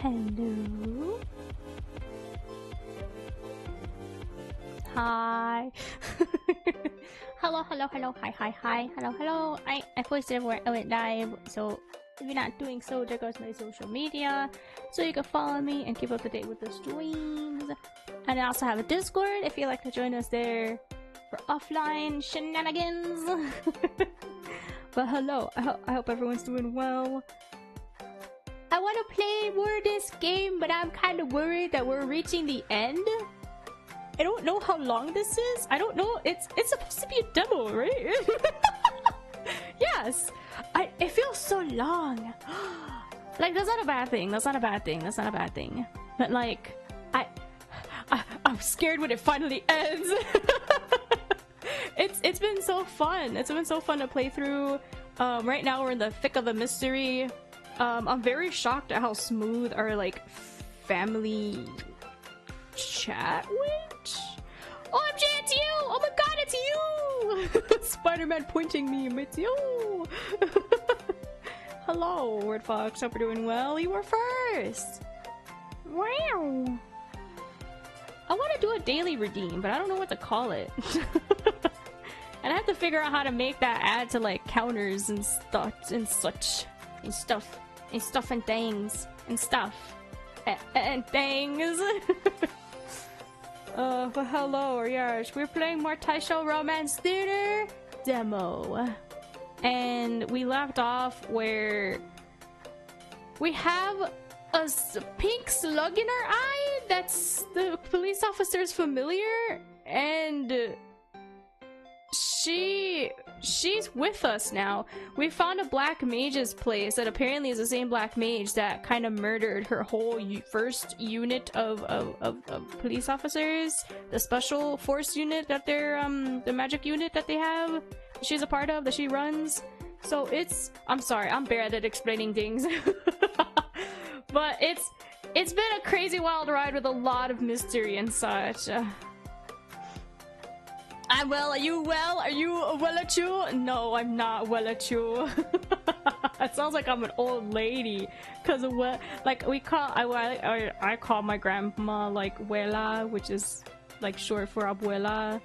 Hello. Hi. Hello, hi. Hello. I posted where I went live, so if you're not doing so, there goes my social media, so you can follow me and keep up to date with the streams. And I also have a Discord if you'd like to join us there for offline shenanigans. But hello, I hope everyone's doing well. I want to play more of this game, but I'm kind of worried that we're reaching the end. I don't know how long this is. I don't know. It's supposed to be a demo, right? Yes. It feels so long. Like, that's not a bad thing. That's not a bad thing. But like, I'm scared when it finally ends. It's been so fun. It's been so fun to play through. Right now we're in the thick of the mystery. I'm very shocked at how smooth our like family chat went. OMG, it's you! Oh my god, it's you! Spider-Man pointing me, it's you! Hello, Word Fox. Hope you're doing well. You were first. Wow. I want to do a daily redeem, but I don't know what to call it. And I have to figure out how to make that add to like counters and stuff and such and stuff and things and stuff and things. But hello, yes, we're playing more Taisho Romance Theater demo, and we left off where we have a pink slug in our eye that's the police officer's familiar, and she's with us now. We found a black mage's place that apparently is the same black mage that kind of murdered her whole first unit of police officers, the special force unit that they're the magic unit that they have, she's a part of, that she runs. So I'm sorry, I'm bad at explaining things. But it's been a crazy wild ride with a lot of mystery and such. I'm well. Are you well? Are you well at you? No, I'm not well at you. It sounds like I'm an old lady, cause of what? Like I call my grandma like Wela, which is like short for abuela.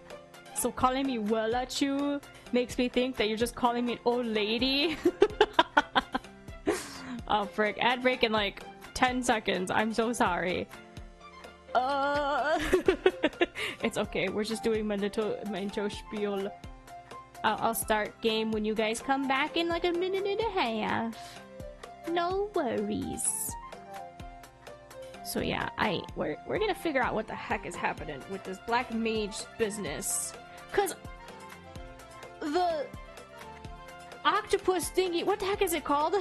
So calling me well at you makes me think that you're just calling me an old lady. Oh frick! Ad break in like 10 seconds. I'm so sorry. It's okay, we're just doing my intro spiel. I'll start game when you guys come back in like a minute and a half. No worries. So yeah, we're gonna figure out what the heck is happening with this black mage business, cause the octopus thingy, what the heck is it called?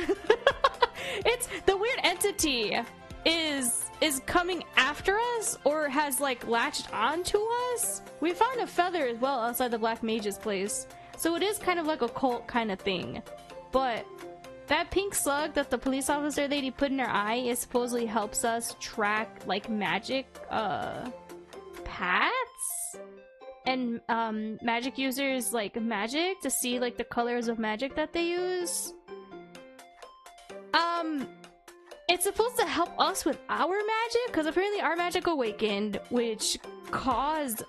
It's the weird entity is coming after us, or has like latched onto us. We found a feather as well outside the black mage's place, so it is kind of like a cult kind of thing. But that pink slug that the police officer lady put in her eye is supposedly helps us track like magic paths and magic users like magic, to see like the colors of magic that they use. It's supposed to help us with our magic, because apparently our magic awakened, which caused,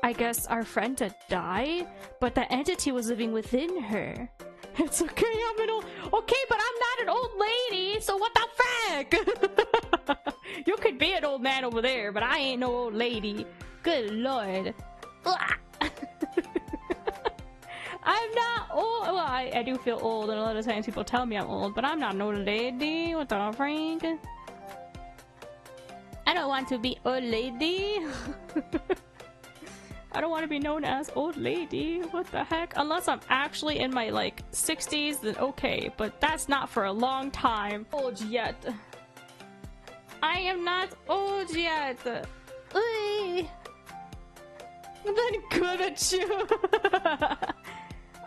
I guess, our friend to die, but that entity was living within her. It's okay, I'm an old... Okay, but I'm not an old lady, so what the frick? You could be an old man over there, but I ain't no old lady. Good lord. I'm not old. Well, I do feel old, and a lot of times people tell me I'm old, but I'm not an old lady. What the freak? I don't want to be old lady. I don't want to be known as old lady. What the heck? Unless I'm actually in my like 60s, then okay, but that's not for a long time. Old yet. I am not old yet. Ooh. Then good at you.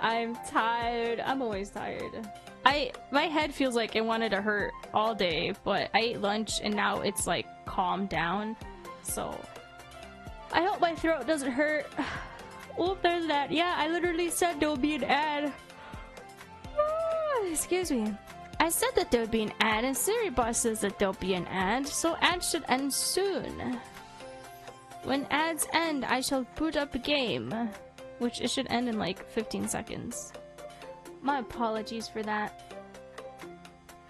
I'm tired. I'm always tired. My head feels like it wanted to hurt all day, but I ate lunch and now it's like calmed down. So I hope my throat doesn't hurt. Oh, there's that. Yeah, I literally said there'll be an ad. Excuse me. I said that there would be an ad, and SiriBoss says that there'll be an ad, so ads should end soon. When ads end, I shall boot up a game, which it should end in like 15 seconds. My apologies for that.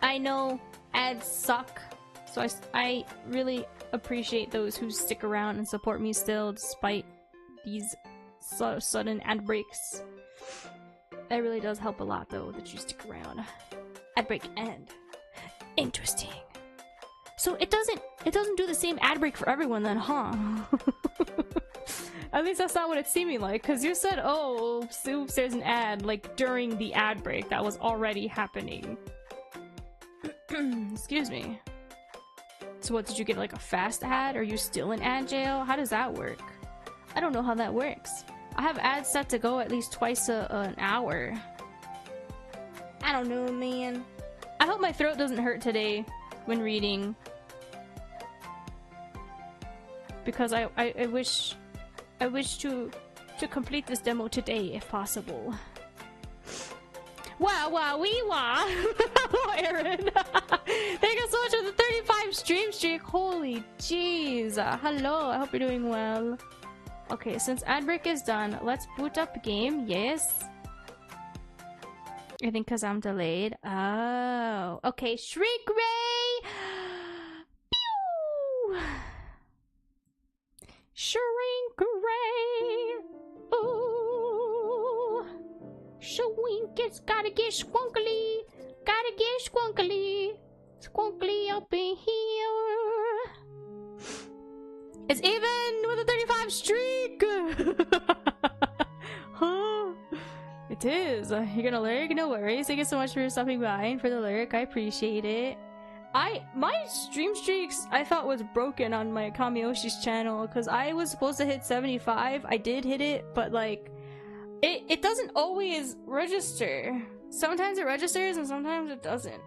I know ads suck, so I really appreciate those who stick around and support me still despite these sudden ad breaks. That really does help a lot though that you stick around. Ad break end. Interesting. So it doesn't do the same ad break for everyone then, huh? At least that's not what it's seeming like, because you said, oh, oops, there's an ad, like, during the ad break that was already happening. Excuse me. So what, did you get, like, a fast ad? Are you still in ad jail? How does that work? I don't know how that works. I have ads set to go at least twice an hour. I don't know, man. I hope my throat doesn't hurt today when reading. Because I wish to complete this demo today if possible. Wow, wow, wee wah! Hello, Aaron! Thank you so much for the 35 stream streak! Holy jeez! Hello, I hope you're doing well. Okay, since ad break is done, let's boot up the game. Yes. I think because I'm delayed. Oh, okay. Shriek Ray! Pew! Shrink Ray! Ooh! Shwink, it's gotta get squunkly! Gotta get squunkly! Squunkly up in here! It's even with a 35 streak! Huh? It is. You're gonna lurk? No worries. Thank you so much for stopping by and for the lurk. I appreciate it. My stream streaks I thought was broken on my Kamiyoshi's channel because I was supposed to hit 75. I did hit it, but like it doesn't always register. Sometimes it registers and sometimes it doesn't.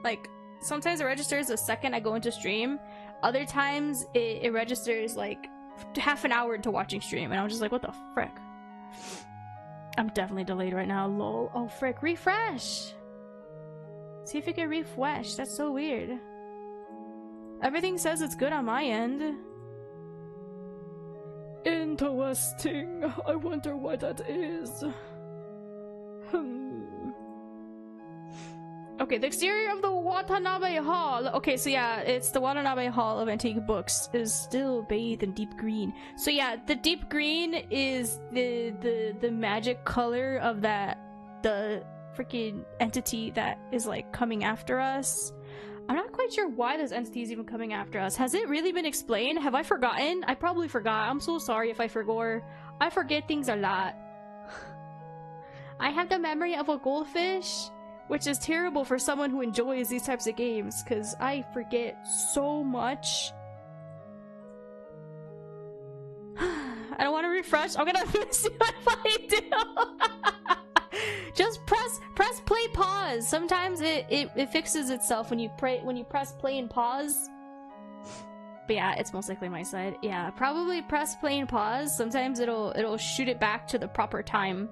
Like sometimes it registers the second I go into stream. Other times it registers like half an hour into watching stream and I'm just like, what the frick? I'm definitely delayed right now, lol. Oh frick, refresh! See if you can refresh. That's so weird. Everything says it's good on my end. Interesting. I wonder why that is. Okay, the exterior of the Watanabe Hall. Okay, so yeah, it's the Watanabe Hall of Antique Books is still bathed in deep green. So yeah, the deep green is the magic color of the freaking entity that is like coming after us. I'm not quite sure why this entity is even coming after us. Has it really been explained? Have I forgotten? I probably forgot. I'm so sorry if I forgot. I forget things a lot. I have the memory of a goldfish, which is terrible for someone who enjoys these types of games, because I forget so much. I don't want to refresh. I'm gonna miss you if I do. Just press play pause. Sometimes it fixes itself when you press play and pause. But yeah, it's most likely my side. Yeah, probably press play and pause. Sometimes it'll shoot it back to the proper time.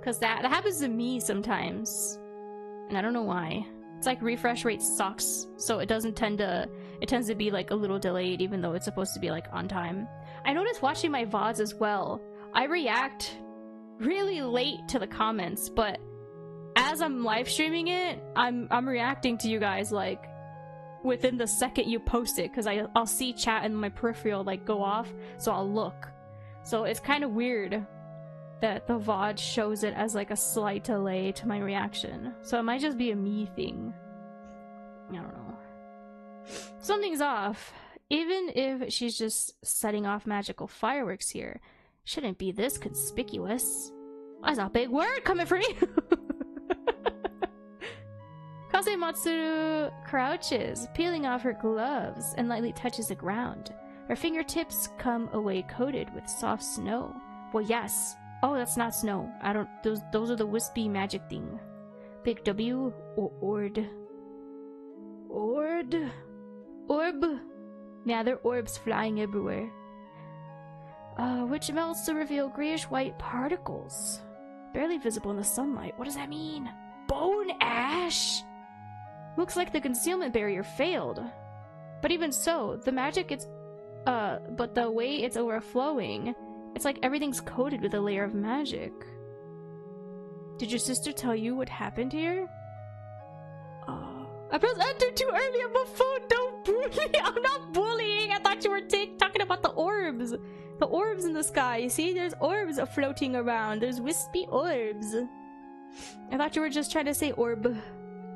Cause that happens to me sometimes. And I don't know why. It's like refresh rate sucks, so it tends to be like a little delayed even though it's supposed to be like on time. I noticed watching my VODs as well. I react really late to the comments, but as I'm live streaming it, I'm reacting to you guys like within the second you post it, because I'll see chat in my peripheral like go off, so I'll look. So it's kind of weird that the VOD shows it as like a slight delay to my reaction. So it might just be a me thing. I don't know. Something's off. Even if she's just setting off magical fireworks here, shouldn't be this conspicuous. That's a big word coming from me! Kase Matsuru crouches, peeling off her gloves, and lightly touches the ground. Her fingertips come away coated with soft snow. Well, yes. Oh, that's not snow. I don't. Those are the wispy magic thing. Big W or ord. Ord? Orb? Yeah, they're orbs flying everywhere. Which melts to reveal grayish-white particles. Barely visible in the sunlight. What does that mean? Bone ash? Looks like the concealment barrier failed. But even so, the magic but the way it's overflowing, it's like everything's coated with a layer of magic. Did your sister tell you what happened here? I pressed enter too early on my phone, don't bully! I'm not bullying! I thought you were talking about the orbs! The orbs in the sky, you see? There's orbs floating around. There's wispy orbs. I thought you were just trying to say orb.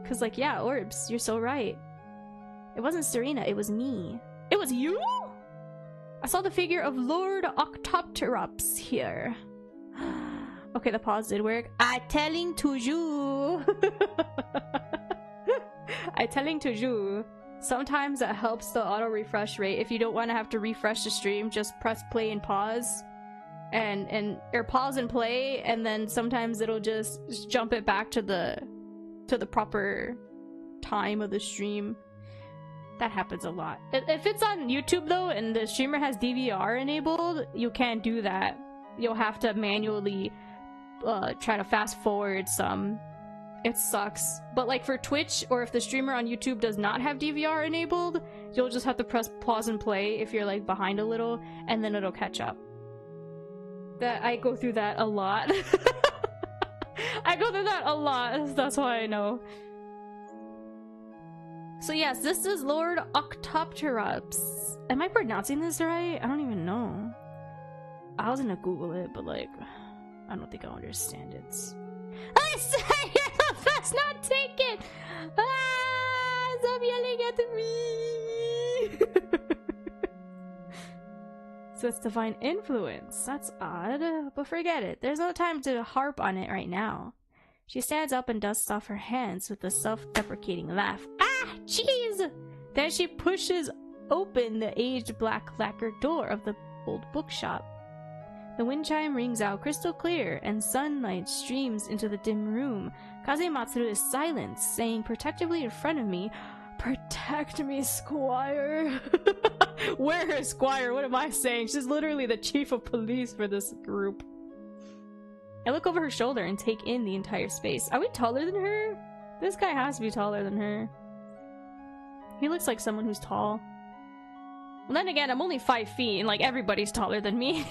Cause like, yeah, orbs. You're so right. It wasn't Serena, it was me. It was you? I saw the figure of Lord Octopterops here. Okay, the pause did work. I telling to you. I telling to you. Sometimes it helps the auto refresh rate. If you don't want to have to refresh the stream, just press play and pause. Or pause and play, and then sometimes it'll just jump it back to the proper time of the stream. That happens a lot. If it's on YouTube though, and the streamer has DVR enabled, you can't do that. You'll have to manually try to fast forward some. It sucks. But like for Twitch, or if the streamer on YouTube does not have DVR enabled, you'll just have to press pause and play if you're like behind a little, and then it'll catch up. I go through that a lot. I go through that a lot, that's why I know. So yes, this is Lord Octopterops. Am I pronouncing this right? I don't even know. I was gonna Google it, but like, I don't think I'll understand it. I say you're the best, not take it! Ah, stop yelling at me! So it's divine influence. That's odd, but forget it. There's no time to harp on it right now. She stands up and dusts off her hands with a self-deprecating laugh. Ah, jeez! Then she pushes open the aged black lacquer door of the old bookshop. The wind chime rings out crystal clear, and sunlight streams into the dim room. Kazematsuru is silent, saying protectively in front of me, "Protect me, Squire." Where, Squire? What am I saying? She's literally the chief of police for this group. I look over her shoulder and take in the entire space. Are we taller than her? This guy has to be taller than her. He looks like someone who's tall. Well, then again, I'm only 5 feet, and like everybody's taller than me.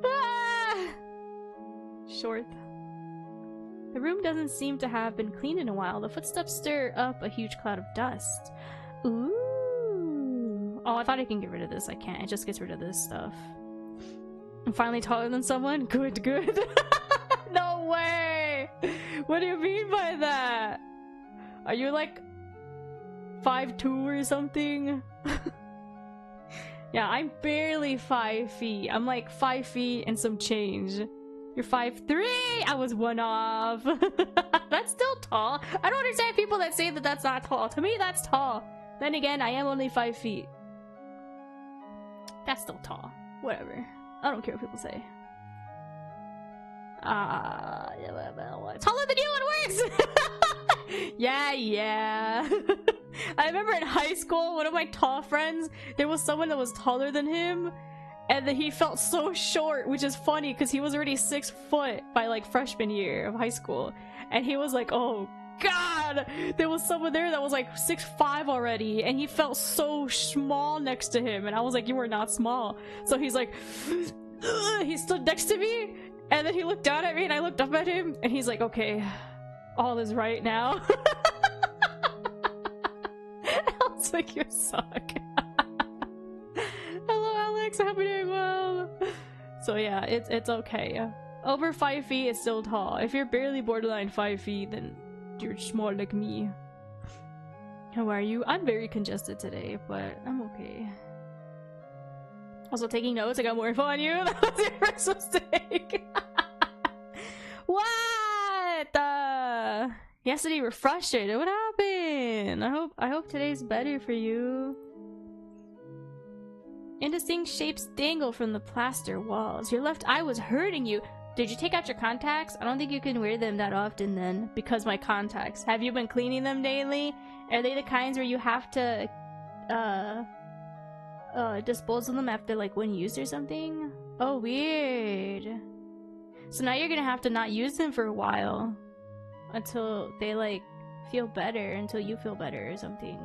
Ah! Short. The room doesn't seem to have been cleaned in a while. The footsteps stir up a huge cloud of dust. Ooh. Oh, I thought I can get rid of this. I can't. It just gets rid of this stuff. I'm finally taller than someone? Good, good. No way! What do you mean by that? Are you like 5'2" or something? Yeah, I'm barely 5 feet. I'm like 5 feet and some change. You're 5'3". I was one off. That's still tall. I don't understand people that say that that's not tall. To me, that's tall. Then again, I am only 5 feet. That's still tall. Whatever. I don't care what people say. Taller than you, it works! Yeah. I remember in high school, one of my tall friends, there was someone that was taller than him, and then he felt so short, which is funny because he was already 6 foot by like freshman year of high school. And he was like, oh god, there was someone there that was like 6'5" already, and he felt so small next to him, and I was like, you are not small. So he's like, ugh, he stood next to me, and then he looked down at me, and I looked up at him, and he's like, okay, all is right now. I was like, you suck. Hello Alex, I hope you're doing well. So yeah, it's okay. Over 5 feet is still tall. If you're barely borderline 5 feet, then you're small like me. How are you? I'm very congested today, but I'm okay. Also taking notes, I got more info on you. That was your first mistake. What? Yesterday you were frustrated. What happened? I hope today's better for you. Indistinct shapes dangle from the plaster walls. Your left eye was hurting you. Did you take out your contacts? I don't think you can wear them that often then, because my contacts. Have you been cleaning them daily? Are they the kinds where you have to dispose of them after like one use or something? Oh, weird. So now you're gonna have to not use them for a while. until they like feel better, until you feel better or something.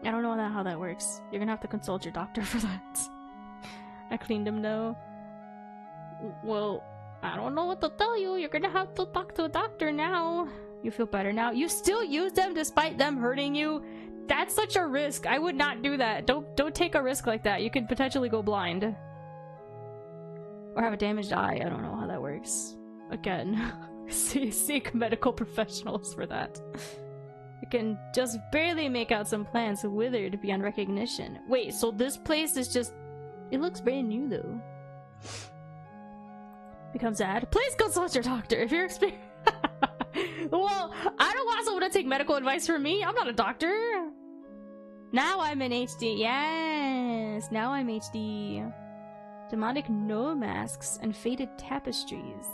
I don't know how that works. You're gonna have to consult your doctor for that. I cleaned them though. Well, I don't know what to tell you. You're gonna have to talk to a doctor now. You feel better now? You still use them despite them hurting you? That's such a risk. I would not do that. Don't take a risk like that. You could potentially go blind. Or have a damaged eye. I don't know how that works. Again, seek medical professionals for that. You can just barely make out some plants withered beyond recognition. Wait, so this place is just... It looks brand new though. Becomes sad. Please consult your doctor if you're experiencing... Well, I don't want someone to take medical advice from me. I'm not a doctor. Now I'm in HD. Yes, now I'm HD. Demonic no masks and faded tapestries.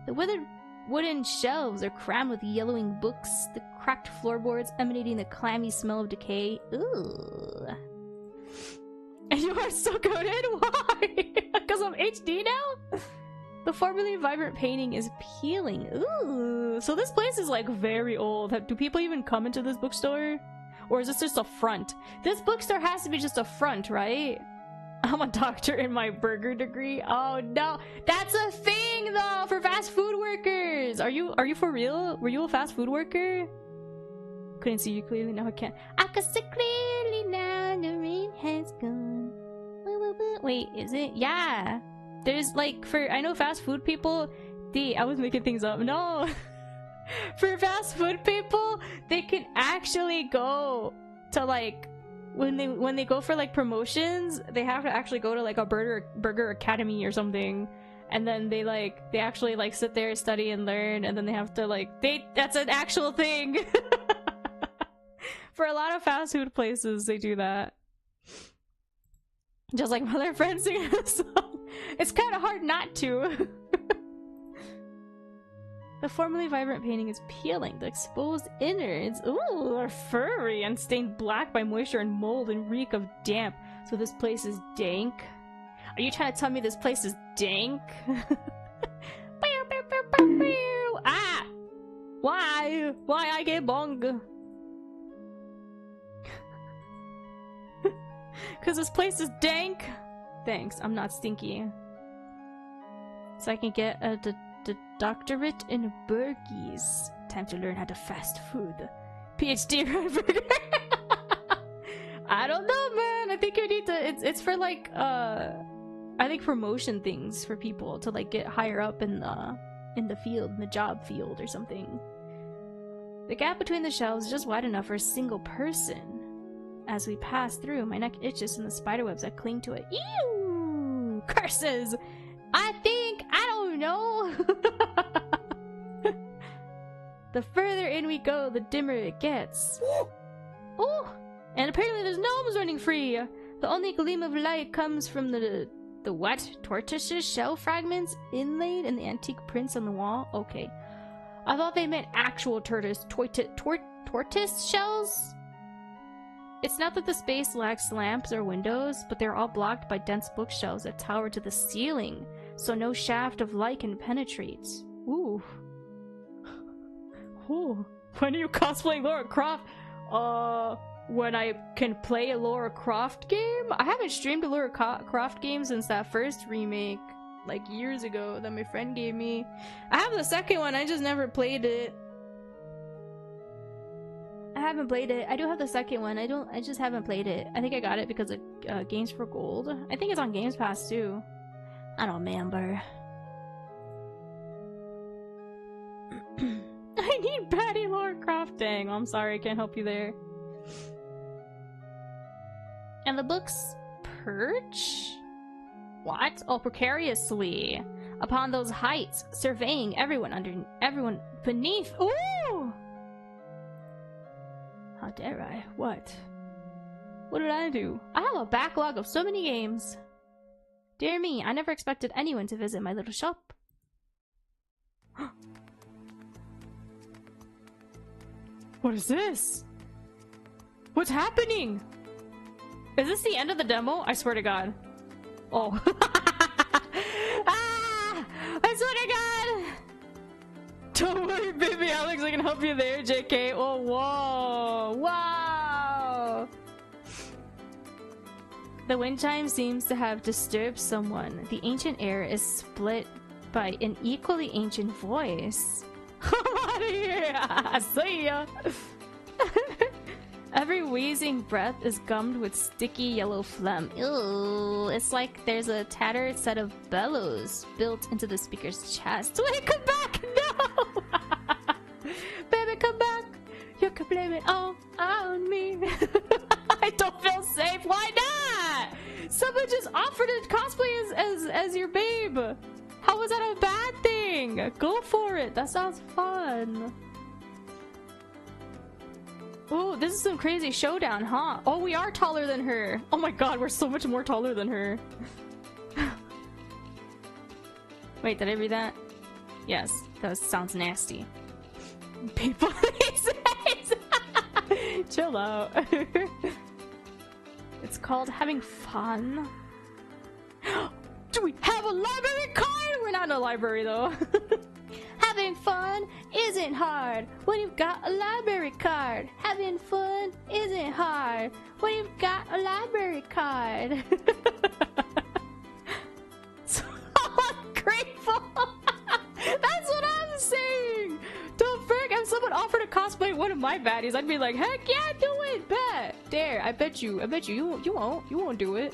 The withered wooden shelves are crammed with yellowing books, the cracked floorboards emanating the clammy smell of decay. Ooh. And you are so goated? Why? Because I'm HD now? The formerly vibrant painting is peeling. Ooh. So this place is like very old. Do people even come into this bookstore? Or is this just a front? This bookstore has to be just a front, right? I'm a doctor in my burger degree. Oh no. That's a thing though for fast food workers. Are you for real? Were you a fast food worker? Couldn't see you clearly, now I can. I can see clearly now, the rain has gone. Wait, is it? Yeah. There's like, for, I know fast food people, I was making things up. No. For fast food people, they can actually go to like, when they go for like promotions, they have to actually go to like a burger academy or something. And then they actually like sit there, study and learn, and then they have to like, that's an actual thing. For a lot of fast food places, they do that. Just like my other friends singing a song. It's kind of hard not to. The formerly vibrant painting is peeling. The exposed innards, ooh, are furry and stained black by moisture and mold and reek of damp. So this place is dank? Are you trying to tell me this place is dank? Ah! Why? Why I get bong? Cause this place is dank. Thanks, I'm not stinky. So I can get the doctorate in burgies. Time to learn how to fast food. PhD in burger. I don't know, man. I think you need to. It's for like I think promotion things for people to like get higher up in the field, in the job field or something. The gap between the shelves is just wide enough for a single person. As we pass through, my neck itches from the spiderwebs that cling to it. Ew! Curses! I don't know! The further in we go, the dimmer it gets. Oh! And apparently there's gnomes running free! The only gleam of light comes from the what? Tortoise's shell fragments inlaid in the antique prints on the wall? Okay. I thought they meant actual tortoise shells? It's not that the space lacks lamps or windows, but they're all blocked by dense bookshelves that tower to the ceiling, so no shaft of light can penetrate. Ooh. Ooh. When are you cosplaying Lara Croft? When I can play a Lara Croft game? I haven't streamed a Lara Croft game since that first remake, like years ago, that my friend gave me. I have the second one, I just never played it. I haven't played it. I do have the second one. I just haven't played it. I think I got it because of Games for Gold. I think it's on Games Pass too. I don't remember. I need Patty Lara Croft. Dang, I'm sorry, I can't help you there. And the books perch? What? Oh, precariously upon those heights, surveying everyone beneath. Ooh! How dare I? What? What did I do? I have a backlog of so many games. Dear me, I never expected anyone to visit my little shop. What is this? What's happening? Is this the end of the demo? I swear to God. Oh. Ah! I swear to God! Don't worry, baby Alex, I can help you there, JK. Oh, whoa. Wow. The wind chime seems to have disturbed someone. The ancient air is split by an equally ancient voice. I'm out of here! See ya! Every wheezing breath is gummed with sticky yellow phlegm. Ew, it's like there's a tattered set of bellows built into the speaker's chest. Wait, come back! No! Baby, come back! You can blame it all on me. I don't feel safe. Why not? Someone just offered to cosplay as your babe. How is that a bad thing? Go for it. That sounds fun. Oh, this is some crazy showdown, huh? Oh, we are taller than her. Oh my god, we're so much more taller than her. Wait, did I read that? Yes, that sounds nasty. People, chill out. It's called having fun. Do we have a library card? We're not in a library though. Having fun isn't hard when you've got a library card. Having fun isn't hard when you've got a library card. So ungrateful. That's what I'm saying. Don't frick, if someone offered to cosplay one of my baddies, I'd be like, heck yeah, do it, bet. Dare, I bet you won't do it.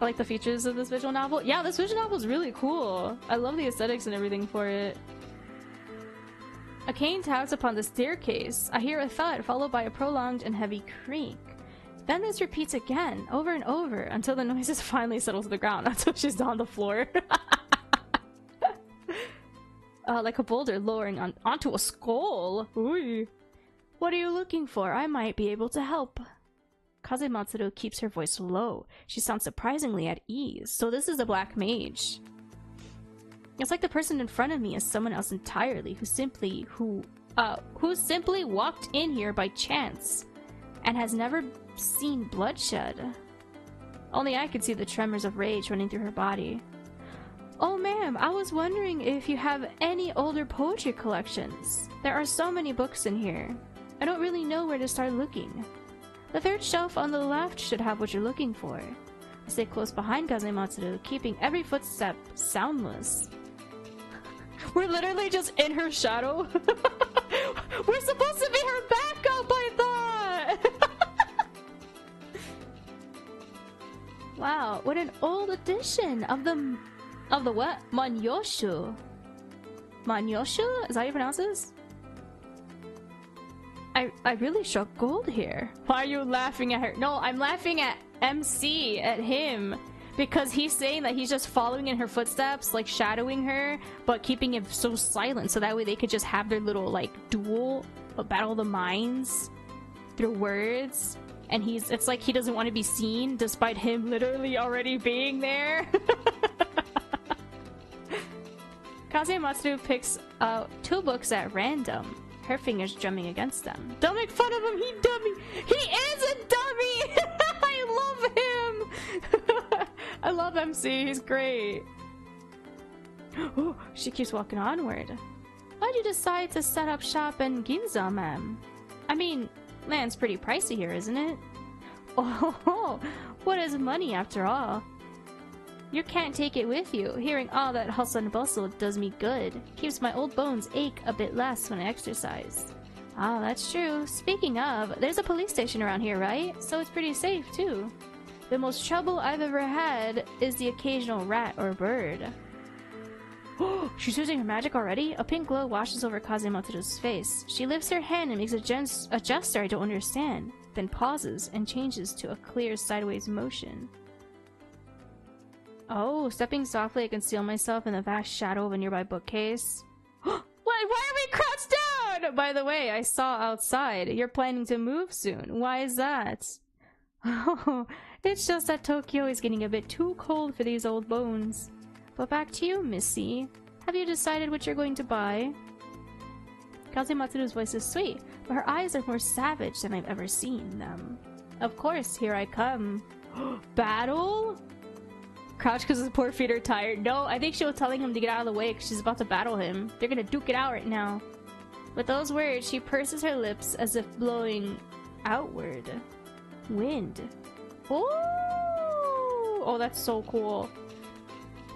I like the features of this visual novel. Yeah, this visual novel is really cool. I love the aesthetics and everything for it. A cane taps upon the staircase. I hear a thud followed by a prolonged and heavy creak. Then this repeats again, over and over, until the noises finally settle to the ground, until she's on the floor. Like a boulder lowering onto a skull. Ooh. What are you looking for? I might be able to help. Kazematsuru keeps her voice low. She sounds surprisingly at ease. So this is a black mage. It's like the person in front of me is someone else entirely who simply walked in here by chance and has never seen bloodshed. Only I could see the tremors of rage running through her body. Oh ma'am, I was wondering if you have any older poetry collections. There are so many books in here. I don't really know where to start looking. The third shelf on the left should have what you're looking for. I stay close behind Kazematsuru, keeping every footstep soundless. We're literally just in her shadow. We're supposed to be her backup, I thought! Wow, what an old edition of the what? Manyoshu. Manyoshu? Is that how you pronounce this? I really struck gold here. Why are you laughing at her? No, I'm laughing at MC, at him. Because he's saying that he's just following in her footsteps, like shadowing her, but keeping it so silent so that way they could just have their little like duel, battle of the minds through words. And it's like he doesn't want to be seen despite him literally already being there. Kazematsuru picks out 2 books at random, her fingers drumming against them. Don't make fun of him, he dummy! He is a dummy! I love him! I love MC, he's great. Oh, she keeps walking onward. Why'd you decide to set up shop in Ginza, ma'am? I mean, land's pretty pricey here, isn't it? Oh, what is money after all? You can't take it with you. Hearing all that hustle and bustle does me good. Keeps my old bones ache a bit less when I exercise. Ah, that's true. Speaking of, there's a police station around here, right? So it's pretty safe, too. The most trouble I've ever had is the occasional rat or bird. Oh, she's using her magic already? A pink glow washes over Kazematsuru's face. She lifts her hand and makes a gesture I don't understand, then pauses and changes to a clear sideways motion. Oh, stepping softly, I conceal myself in the vast shadow of a nearby bookcase. Why are we crouched down? By the way, I saw outside. You're planning to move soon. Why is that? Oh, it's just that Tokyo is getting a bit too cold for these old bones. But back to you, Missy. Have you decided what you're going to buy? Kazematsuru's voice is sweet, but her eyes are more savage than I've ever seen them. Of course, here I come. Battle? Crouch because his poor feet are tired. No, I think she was telling him to get out of the way because she's about to battle him. They're gonna duke it out right now. With those words, she purses her lips as if blowing outward. Wind. Oh! Oh, that's so cool.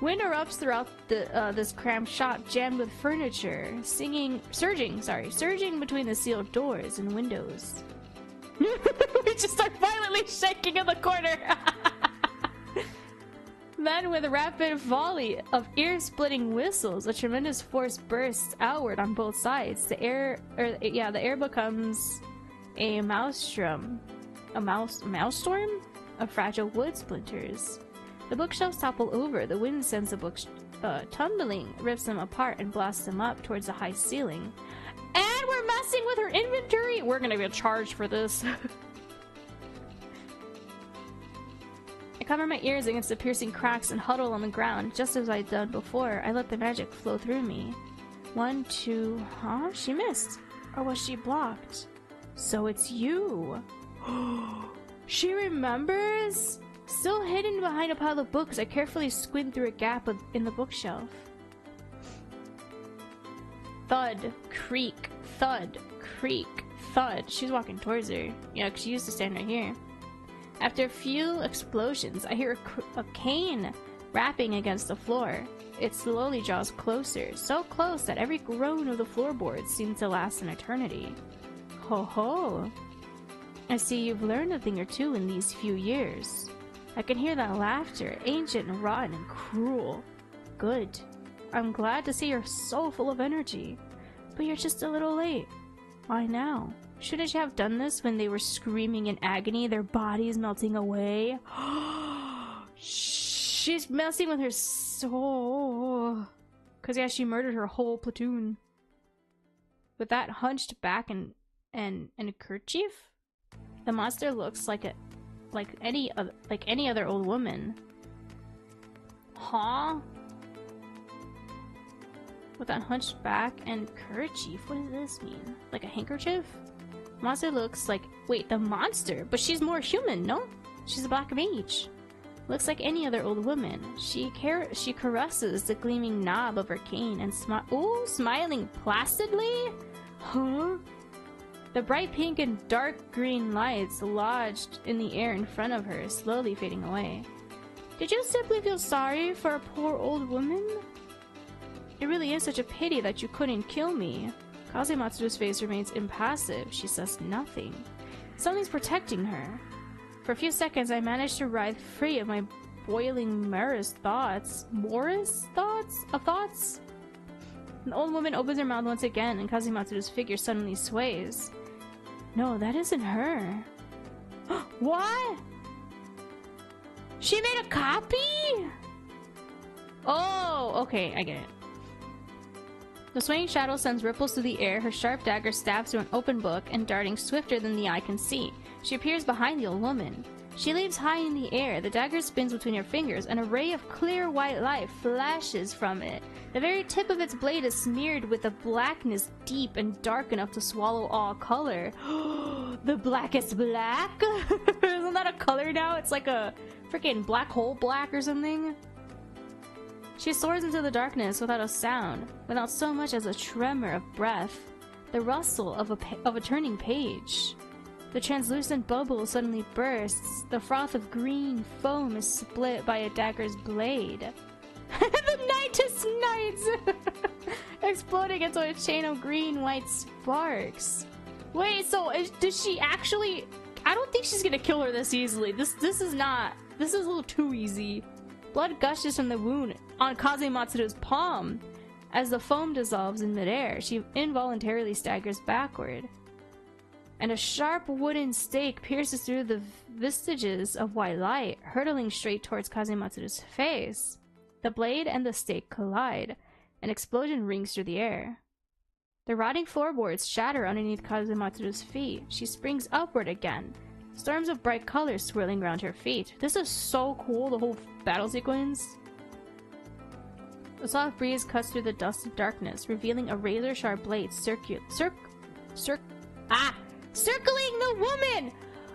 Wind erupts throughout the this cramped shop jammed with furniture, surging between the sealed doors and windows. We just start violently shaking in the corner. Then, with a rapid volley of ear-splitting whistles, a tremendous force bursts outward on both sides. The air becomes a maelstrom of fragile wood splinters. The bookshelves topple over. The wind sends the books tumbling, rips them apart, and blasts them up towards the high ceiling. And we're messing with her inventory! We're gonna get charged for this. I cover my ears against the piercing cracks and huddle on the ground. Just as I'd done before, I let the magic flow through me. 1, 2... Huh? She missed. Or was she blocked? So it's you. She remembers? Still hidden behind a pile of books, I carefully squint through a gap in the bookshelf. Thud, creak, thud, creak, thud. She's walking towards her. Yeah, 'cause she used to stand right here. After a few explosions, I hear a cane rapping against the floor. It slowly draws closer, so close that every groan of the floorboards seems to last an eternity. Ho ho! I see you've learned a thing or two in these few years. I can hear that laughter, ancient and rotten and cruel. Good. I'm glad to see you're so full of energy. But you're just a little late. Why now? Shouldn't you have done this when they were screaming in agony, their bodies melting away? She's messing with her soul. 'Cause yeah, she murdered her whole platoon. With that hunched back and a kerchief? The monster looks like any other old woman. Huh? With that hunched back and kerchief, what does this mean? Like a handkerchief? Monster looks like... Wait, the monster? But she's more human, no? She's a black mage. Looks like any other old woman. She caresses the gleaming knob of her cane and smiling placidly? Huh? The bright pink and dark green lights lodged in the air in front of her, slowly fading away. Did you simply feel sorry for a poor old woman? It really is such a pity that you couldn't kill me. Kazematsu's face remains impassive. She says nothing. Something's protecting her. For a few seconds, I managed to writhe free of my boiling Morris thoughts. Morris thoughts? Of thoughts? The old woman opens her mouth once again, and Kazematsu's figure suddenly sways. No, that isn't her. What? She made a copy? Oh, okay, I get it. The swaying shadow sends ripples through the air, her sharp dagger stabs through an open book, and darting swifter than the eye can see. She appears behind the old woman. She leaps high in the air, the dagger spins between her fingers, and a ray of clear white light flashes from it. The very tip of its blade is smeared with a blackness deep and dark enough to swallow all color. The blackest black? Isn't that a color now? It's like a freaking black hole black or something. She soars into the darkness without a sound, without so much as a tremor of breath, the rustle of a turning page. The translucent bubble suddenly bursts. The froth of green foam is split by a dagger's blade. The Nightest Knights! Exploding into a chain of green-white sparks. Wait, so does she actually... I don't think she's gonna kill her this easily. This is not... This is a little too easy. Blood gushes from the wound on Kazematsu's palm. As the foam dissolves in midair, she involuntarily staggers backward. And a sharp wooden stake pierces through the vestiges of white light, hurtling straight towards Kazematsu's face. The blade and the stake collide. An explosion rings through the air. The rotting floorboards shatter underneath Kazematsu's feet. She springs upward again. Storms of bright colors swirling around her feet. This is so cool, the whole battle sequence. A soft breeze cuts through the dust of darkness, revealing a razor-sharp blade circling the woman!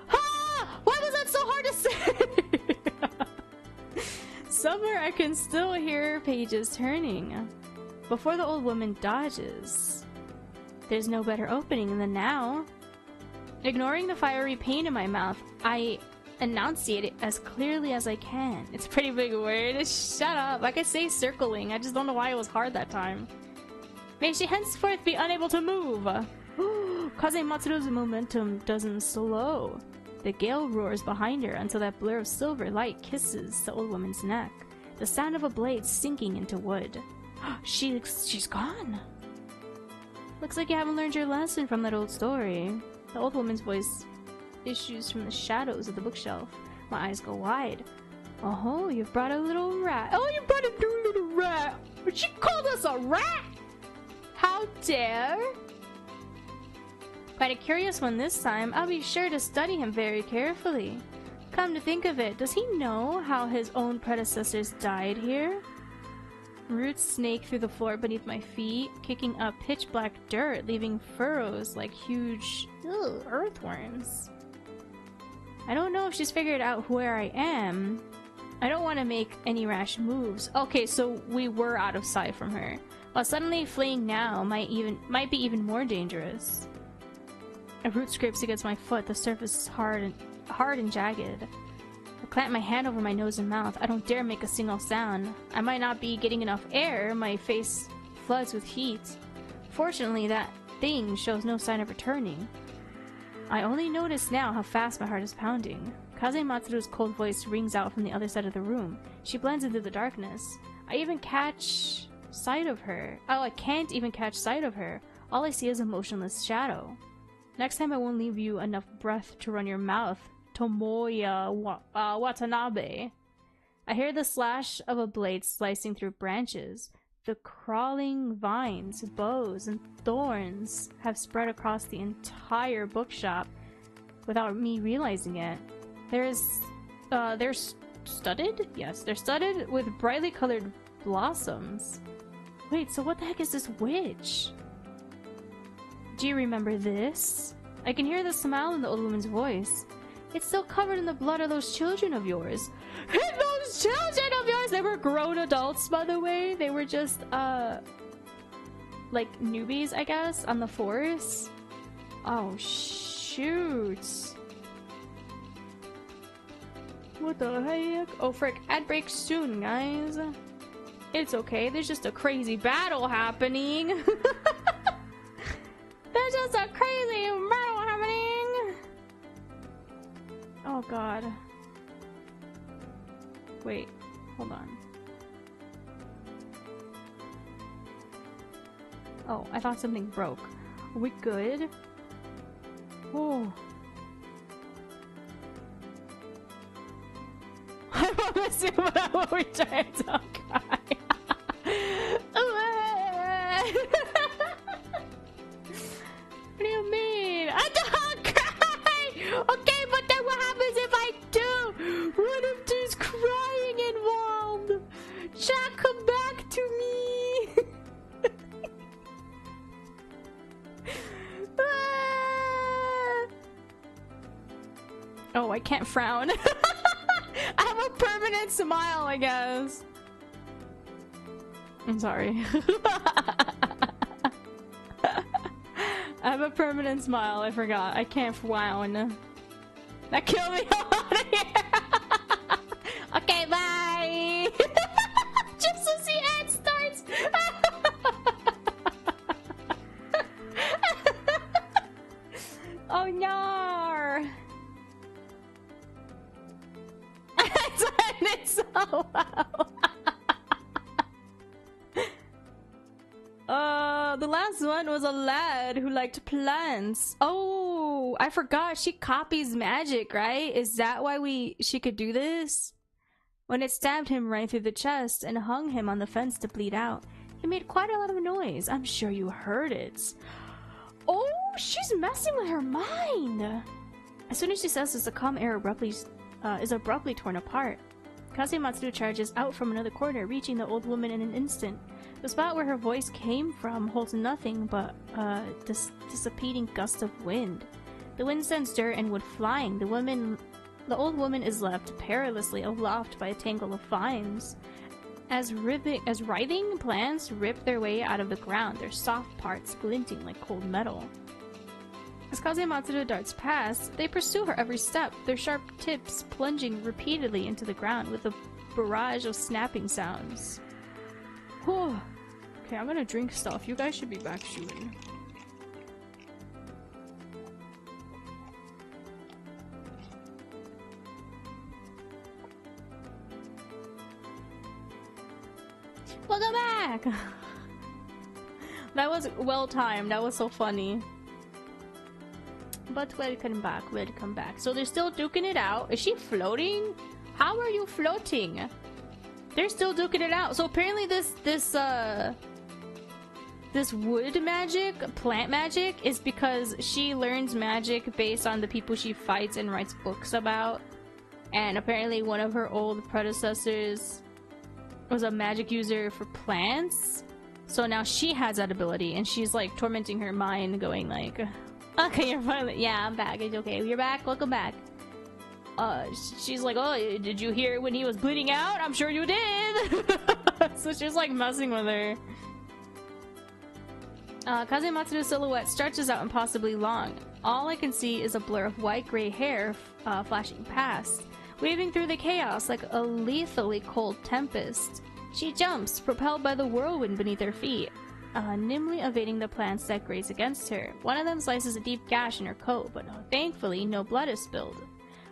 Ah! Why was that so hard to say? Somewhere I can still hear pages turning before the old woman dodges. There's no better opening than now. Ignoring the fiery pain in my mouth, I enunciate it as clearly as I can. It's a pretty big word. Shut up. I could say circling. I just don't know why it was hard that time. May she henceforth be unable to move. Kaze Matsuru's momentum doesn't slow. The gale roars behind her until that blur of silver light kisses the old woman's neck. The sound of a blade sinking into wood. She's gone. Looks like you haven't learned your lesson from that old story. The old woman's voice issues from the shadows of the bookshelf. My eyes go wide. Oh, you've brought a little rat. Oh, you brought a new little rat. But she called us a rat. How dare? Quite a curious one this time. I'll be sure to study him very carefully. Come to think of it, does he know how his own predecessors died here? Roots snake through the floor beneath my feet, kicking up pitch-black dirt, leaving furrows like huge earthworms. I don't know if she's figured out where I am. I don't want to make any rash moves. Okay, so we were out of sight from her. While suddenly fleeing now might be even more dangerous. A root scrapes against my foot, the surface is hard and jagged. I clamp my hand over my nose and mouth. I don't dare make a single sound. I might not be getting enough air. My face floods with heat. Fortunately, that thing shows no sign of returning. I only notice now how fast my heart is pounding. Kaze Matsuru's cold voice rings out from the other side of the room. She blends into the darkness. I even catch sight of her. Oh, I can't even catch sight of her. All I see is a motionless shadow. Next time I won't leave you enough breath to run your mouth. Tomoya Watanabe. I hear the slash of a blade slicing through branches. The crawling vines, bows, and thorns have spread across the entire bookshop without me realizing it. They're studded? Yes, they're studded with brightly colored blossoms. Wait, so what the heck is this witch? Do you remember this? I can hear the smile in the old woman's voice. It's still covered in the blood of those children of yours. Those children of yours! They were grown adults, by the way. They were just, like newbies, I guess, on the force. Oh, shoot. What the heck? Oh, frick. Ad break soon, guys. It's okay. There's just a crazy battle happening. There's just a crazy battle happening! Oh god. Wait, hold on. Oh, I thought something broke. Are we good? Oh. I promise you, but I won't return to cry. What do you mean? I don't cry! Okay, but then what happens if I do? What if there's crying involved? Jack, come back to me! Oh, I can't frown. I have a permanent smile, I guess. I'm sorry. I have a permanent smile, I forgot. I can't frown. That killed me out of here! Okay, bye! Just as the ad starts! Oh no! I timed it so well! The last one was a lad who liked plants. Oh, I forgot. She copies magic, right? Is that why she could do this? When it stabbed him right through the chest and hung him on the fence to bleed out, he made quite a lot of noise. I'm sure you heard it. Oh, she's messing with her mind. As soon as she says this, the calm air is abruptly torn apart. Kaze Matsuru charges out from another corner, reaching the old woman in an instant. The spot where her voice came from holds nothing but a dissipating gust of wind. The wind sends dirt and wood flying. The woman The old woman is left perilously aloft by a tangle of vines. As writhing plants rip their way out of the ground, their soft parts glinting like cold metal. As Kazematsu darts past, they pursue her every step, their sharp tips plunging repeatedly into the ground with a barrage of snapping sounds. Whew. Okay, I'm gonna drink stuff. You guys should be back shooting. Welcome back! That was well timed. That was so funny. But welcome back, welcome back. So they're still duking it out. Is she floating? How are you floating? They're still duking it out. So apparently this wood magic, plant magic, is because she learns magic based on the people she fights and writes books about. And apparently one of her old predecessors was a magic user for plants. So now she has that ability and she's like tormenting her mind, going like, okay, you're finally, yeah, I'm back. It's okay. You're back. Welcome back. She's like, oh, did you hear when he was bleeding out? I'm sure you did. So she's like messing with her. Kazematsu's silhouette stretches out impossibly long. All I can see is a blur of white-gray hair flashing past, waving through the chaos like a lethally cold tempest. She jumps, propelled by the whirlwind beneath her feet, nimbly evading the plants that graze against her. One of them slices a deep gash in her coat, but thankfully no blood is spilled.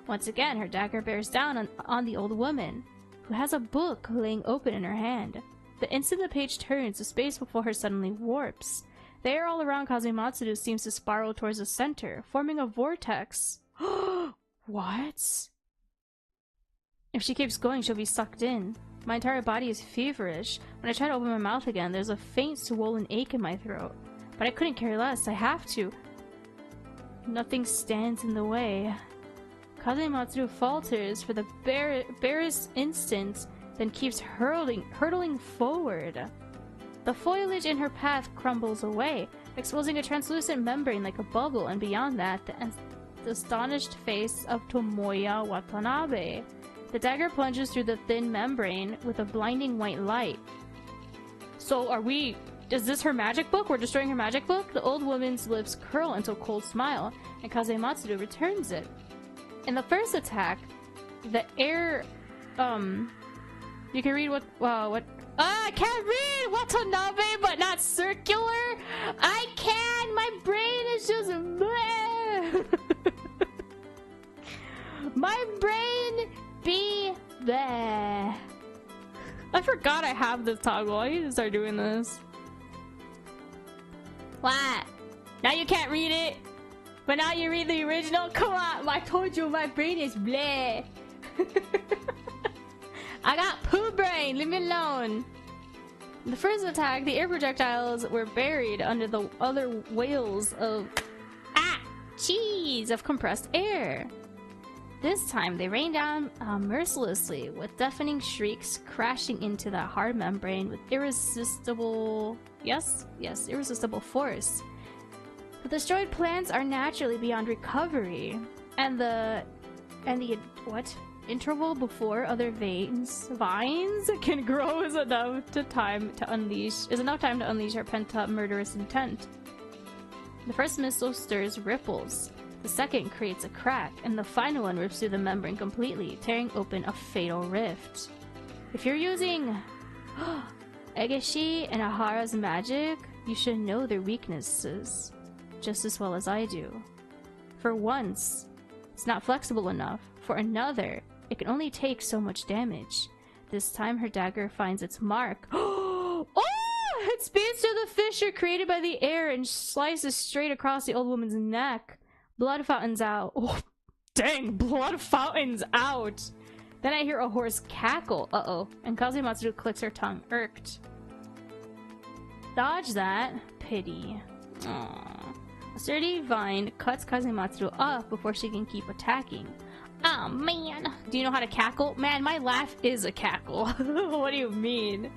Once again, her dagger bears down on the old woman, who has a book laying open in her hand. The instant the page turns, the space before her suddenly warps. The air all around Kazematsu seems to spiral towards the center, forming a vortex. What? If she keeps going, she'll be sucked in. My entire body is feverish. When I try to open my mouth again, there's a faint swollen ache in my throat. But I couldn't care less. I have to. Nothing stands in the way. Kazematsu falters for the barest instant, then keeps hurtling forward. The foliage in her path crumbles away, exposing a translucent membrane like a bubble, and beyond that, the astonished face of Tomoya Watanabe. The dagger plunges through the thin membrane with a blinding white light. So is this her magic book? We're destroying her magic book? The old woman's lips curl into a cold smile, and Kazematsu returns it. In the first attack, the air, you can read I can't read Watanabe, but not circular. I can. My brain is just bleh. My brain be bleh. I forgot I have this toggle. I need to start doing this. What? Now you can't read it, but now you read the original? Come on, I told you my brain is bleh. I got poo brain, leave me alone. In the first attack, the air projectiles were buried under the other whales of of compressed air. This time, they rained down mercilessly, with deafening shrieks crashing into the hard membrane with irresistible force. The destroyed plants are naturally beyond recovery, and the interval before other vines can grow is enough time to unleash her pent-up murderous intent. The first missile stirs ripples, the second creates a crack, and the final one rips through the membrane completely, tearing open a fatal rift. If you're using Egeshi and Ahara's magic, you should know their weaknesses just as well as I do. For once, it's not flexible enough. For another, it can only take so much damage. This time her dagger finds its mark. Oh! It speeds through the fissure created by the air and slices straight across the old woman's neck. Blood fountains out. Oh, dang, blood fountains out! Then I hear a hoarse cackle. Uh-oh. And Kazematsu clicks her tongue, irked. Dodge that. Pity. Aww. A sturdy vine cuts Kazematsu off before she can keep attacking. Oh man, do you know how to cackle? Man, my laugh is a cackle. What do you mean?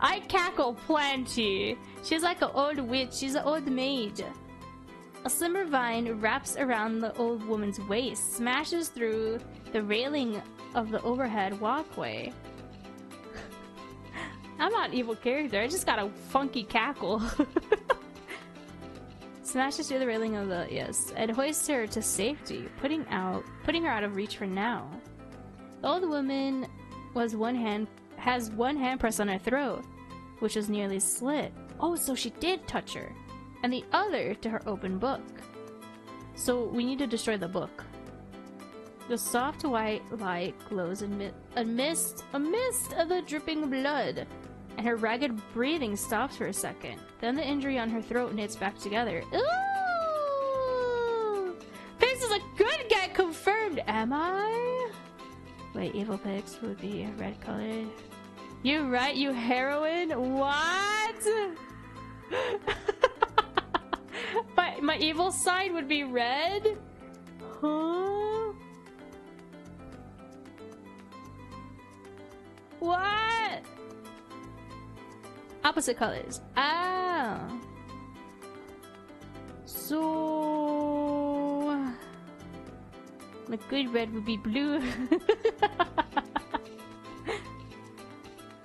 I cackle plenty. She's like an old witch. She's an old mage. A slimmer vine wraps around the old woman's waist, smashes through the railing of the overhead walkway. I'm not an evil character, I just got a funky cackle. Smashes through the railing of the and hoists her to safety, putting her out of reach for now. The old woman has one hand pressed on her throat, which was nearly slit. Oh, so she did touch her. And the other to her open book. So we need to destroy the book. The soft white light glows amidst of the dripping blood, and her ragged breathing stops for a second. Then the injury on her throat knits back together. Ooh! This is a good get confirmed, am I? Wait, evil pigs would be red colored. You're right, you heroine? What? my evil side would be red? Huh? What? Opposite colors. Ah. So my good red would be blue.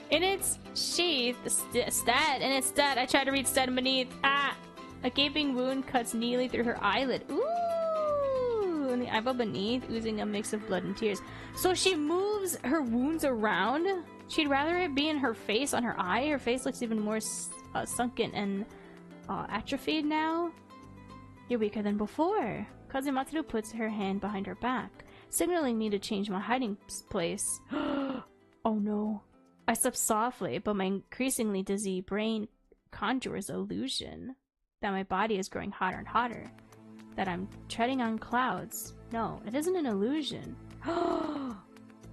In its sheath, stat, and its stat, I tried to read stat beneath. Ah! A gaping wound cuts neatly through her eyelid. Ooh! And the eyeball beneath, oozing a mix of blood and tears. So she moves her wounds around? She'd rather it be in her face, on her eye. Her face looks even more sunken and atrophied now. You're weaker than before. Kazumatsuru puts her hand behind her back, signaling me to change my hiding place. Oh no. I slept softly, but my increasingly dizzy brain conjures illusion that my body is growing hotter and hotter, that I'm treading on clouds. No, it isn't an illusion. Ho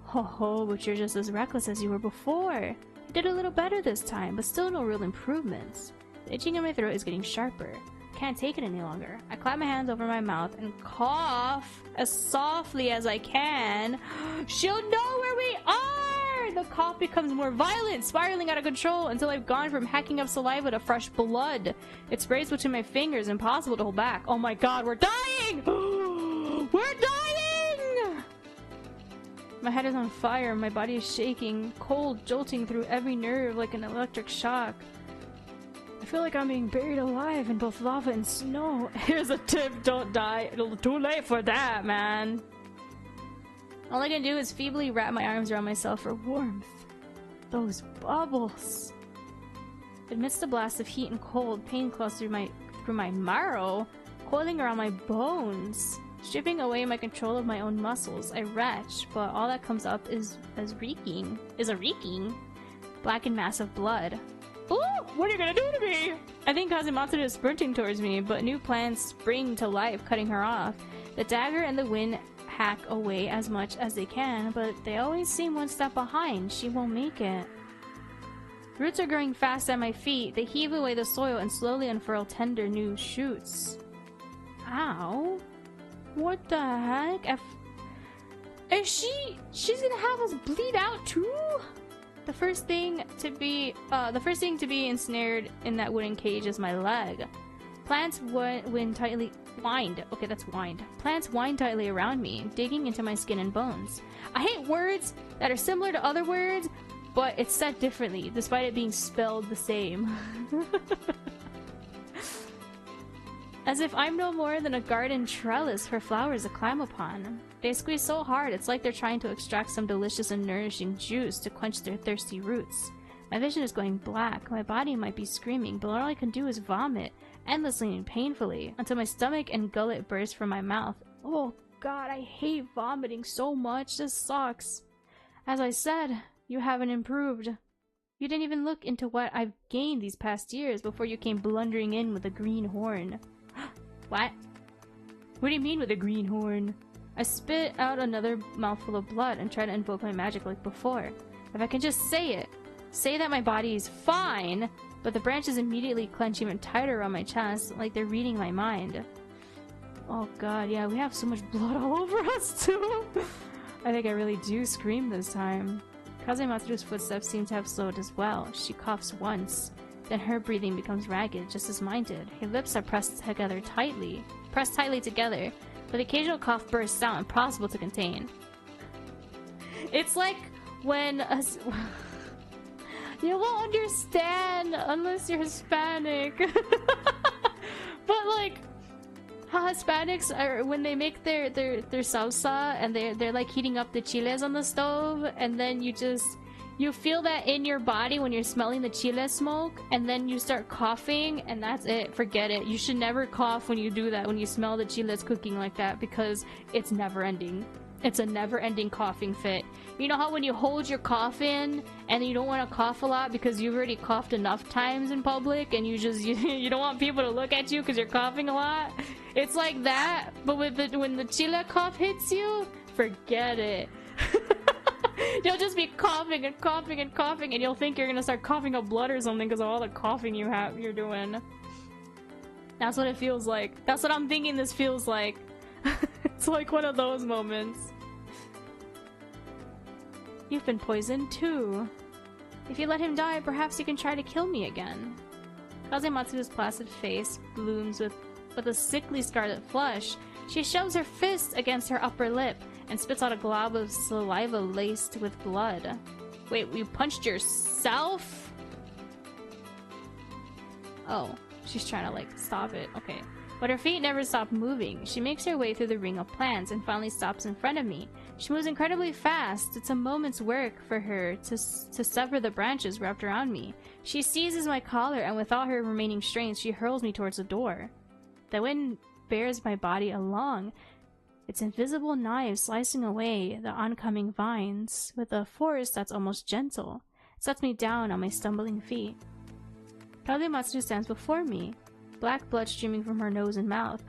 ho, but you're just as reckless as you were before. You did a little better this time, but still no real improvements. The itching in my throat is getting sharper. I can't take it any longer. I clap my hands over my mouth and cough as softly as I can. She'll know where we are! The cough becomes more violent, spiraling out of control until I've gone from hacking up saliva to fresh blood. It sprays between my fingers, impossible to hold back. Oh my god, we're dying! We're dying! My head is on fire, my body is shaking, cold jolting through every nerve like an electric shock. I feel like I'm being buried alive in both lava and snow. Here's a tip, don't die. It'll too late for that, man. All I can do is feebly wrap my arms around myself for warmth. Those bubbles. Amidst the blast of heat and cold, pain claws through my marrow, coiling around my bones. Stripping away my control of my own muscles, I retch, but all that comes up is a reeking blackened mass of blood. Ooh, what are you gonna do to me? I think Kazumatsuru is sprinting towards me, but new plans spring to life, cutting her off. The dagger and the wind hack away as much as they can, but they always seem one step behind. She won't make it. Roots are growing fast at my feet. They heave away the soil and slowly unfurl tender new shoots. Ow. What the heck? Is she's gonna have us bleed out too? The first thing to be ensnared in that wooden cage is my leg. Plants wind tightly around me, digging into my skin and bones. I hate words that are similar to other words, but it's said differently, despite it being spelled the same. As if I'm no more than a garden trellis for flowers to climb upon. They squeeze so hard, it's like they're trying to extract some delicious and nourishing juice to quench their thirsty roots. My vision is going black, my body might be screaming, but all I can do is vomit, endlessly and painfully, until my stomach and gullet burst from my mouth. Oh god, I hate vomiting so much, this sucks. As I said, you haven't improved. You didn't even look into what I've gained these past years before you came blundering in with a green horn. What? What do you mean with a green horn? I spit out another mouthful of blood and try to invoke my magic like before. If I can just say it. Say that my body is fine, but the branches immediately clench even tighter around my chest, like they're reading my mind. Oh god, yeah, we have so much blood all over us too! I think I really do scream this time. Kazumatsuru's footsteps seem to have slowed as well. She coughs once, Then her breathing becomes ragged, just as mine did. Her lips are pressed tightly together, but the occasional cough bursts out, impossible to contain. It's like when you won't understand unless you're Hispanic. But like how Hispanics are when they make their salsa and they're like heating up the chiles on the stove, and then you feel that in your body when you're smelling the chile smoke, and then you start coughing, and that's it. Forget it. You should never cough when you do that, when you smell the chiles cooking like that, because it's never ending. It's a never-ending coughing fit. You know how when you hold your cough in and you don't want to cough a lot because you've already coughed enough times in public and you don't want people to look at you because you're coughing a lot? It's like that, but when the chile cough hits you, forget it. You'll just be coughing and coughing and coughing, and you'll think you're gonna start coughing up blood or something because of all the coughing you're doing. That's what it feels like. That's what I'm thinking this feels like. It's like one of those moments. You've been poisoned too. If you let him die, perhaps you can try to kill me again. Kazematsu's placid face blooms with a sickly scarlet flush. She shoves her fist against her upper lip and spits out a glob of saliva laced with blood. Wait, you punched yourself? Oh, she's trying to like stop it. Okay. But her feet never stop moving. She makes her way through the ring of plants and finally stops in front of me. She moves incredibly fast. It's a moment's work for her to sever the branches wrapped around me. She seizes my collar, and with all her remaining strength, she hurls me towards the door. The wind bears my body along, its invisible knife slicing away the oncoming vines with a force that's almost gentle. It sets me down on my stumbling feet. Kazematsu stands before me, black blood streaming from her nose and mouth.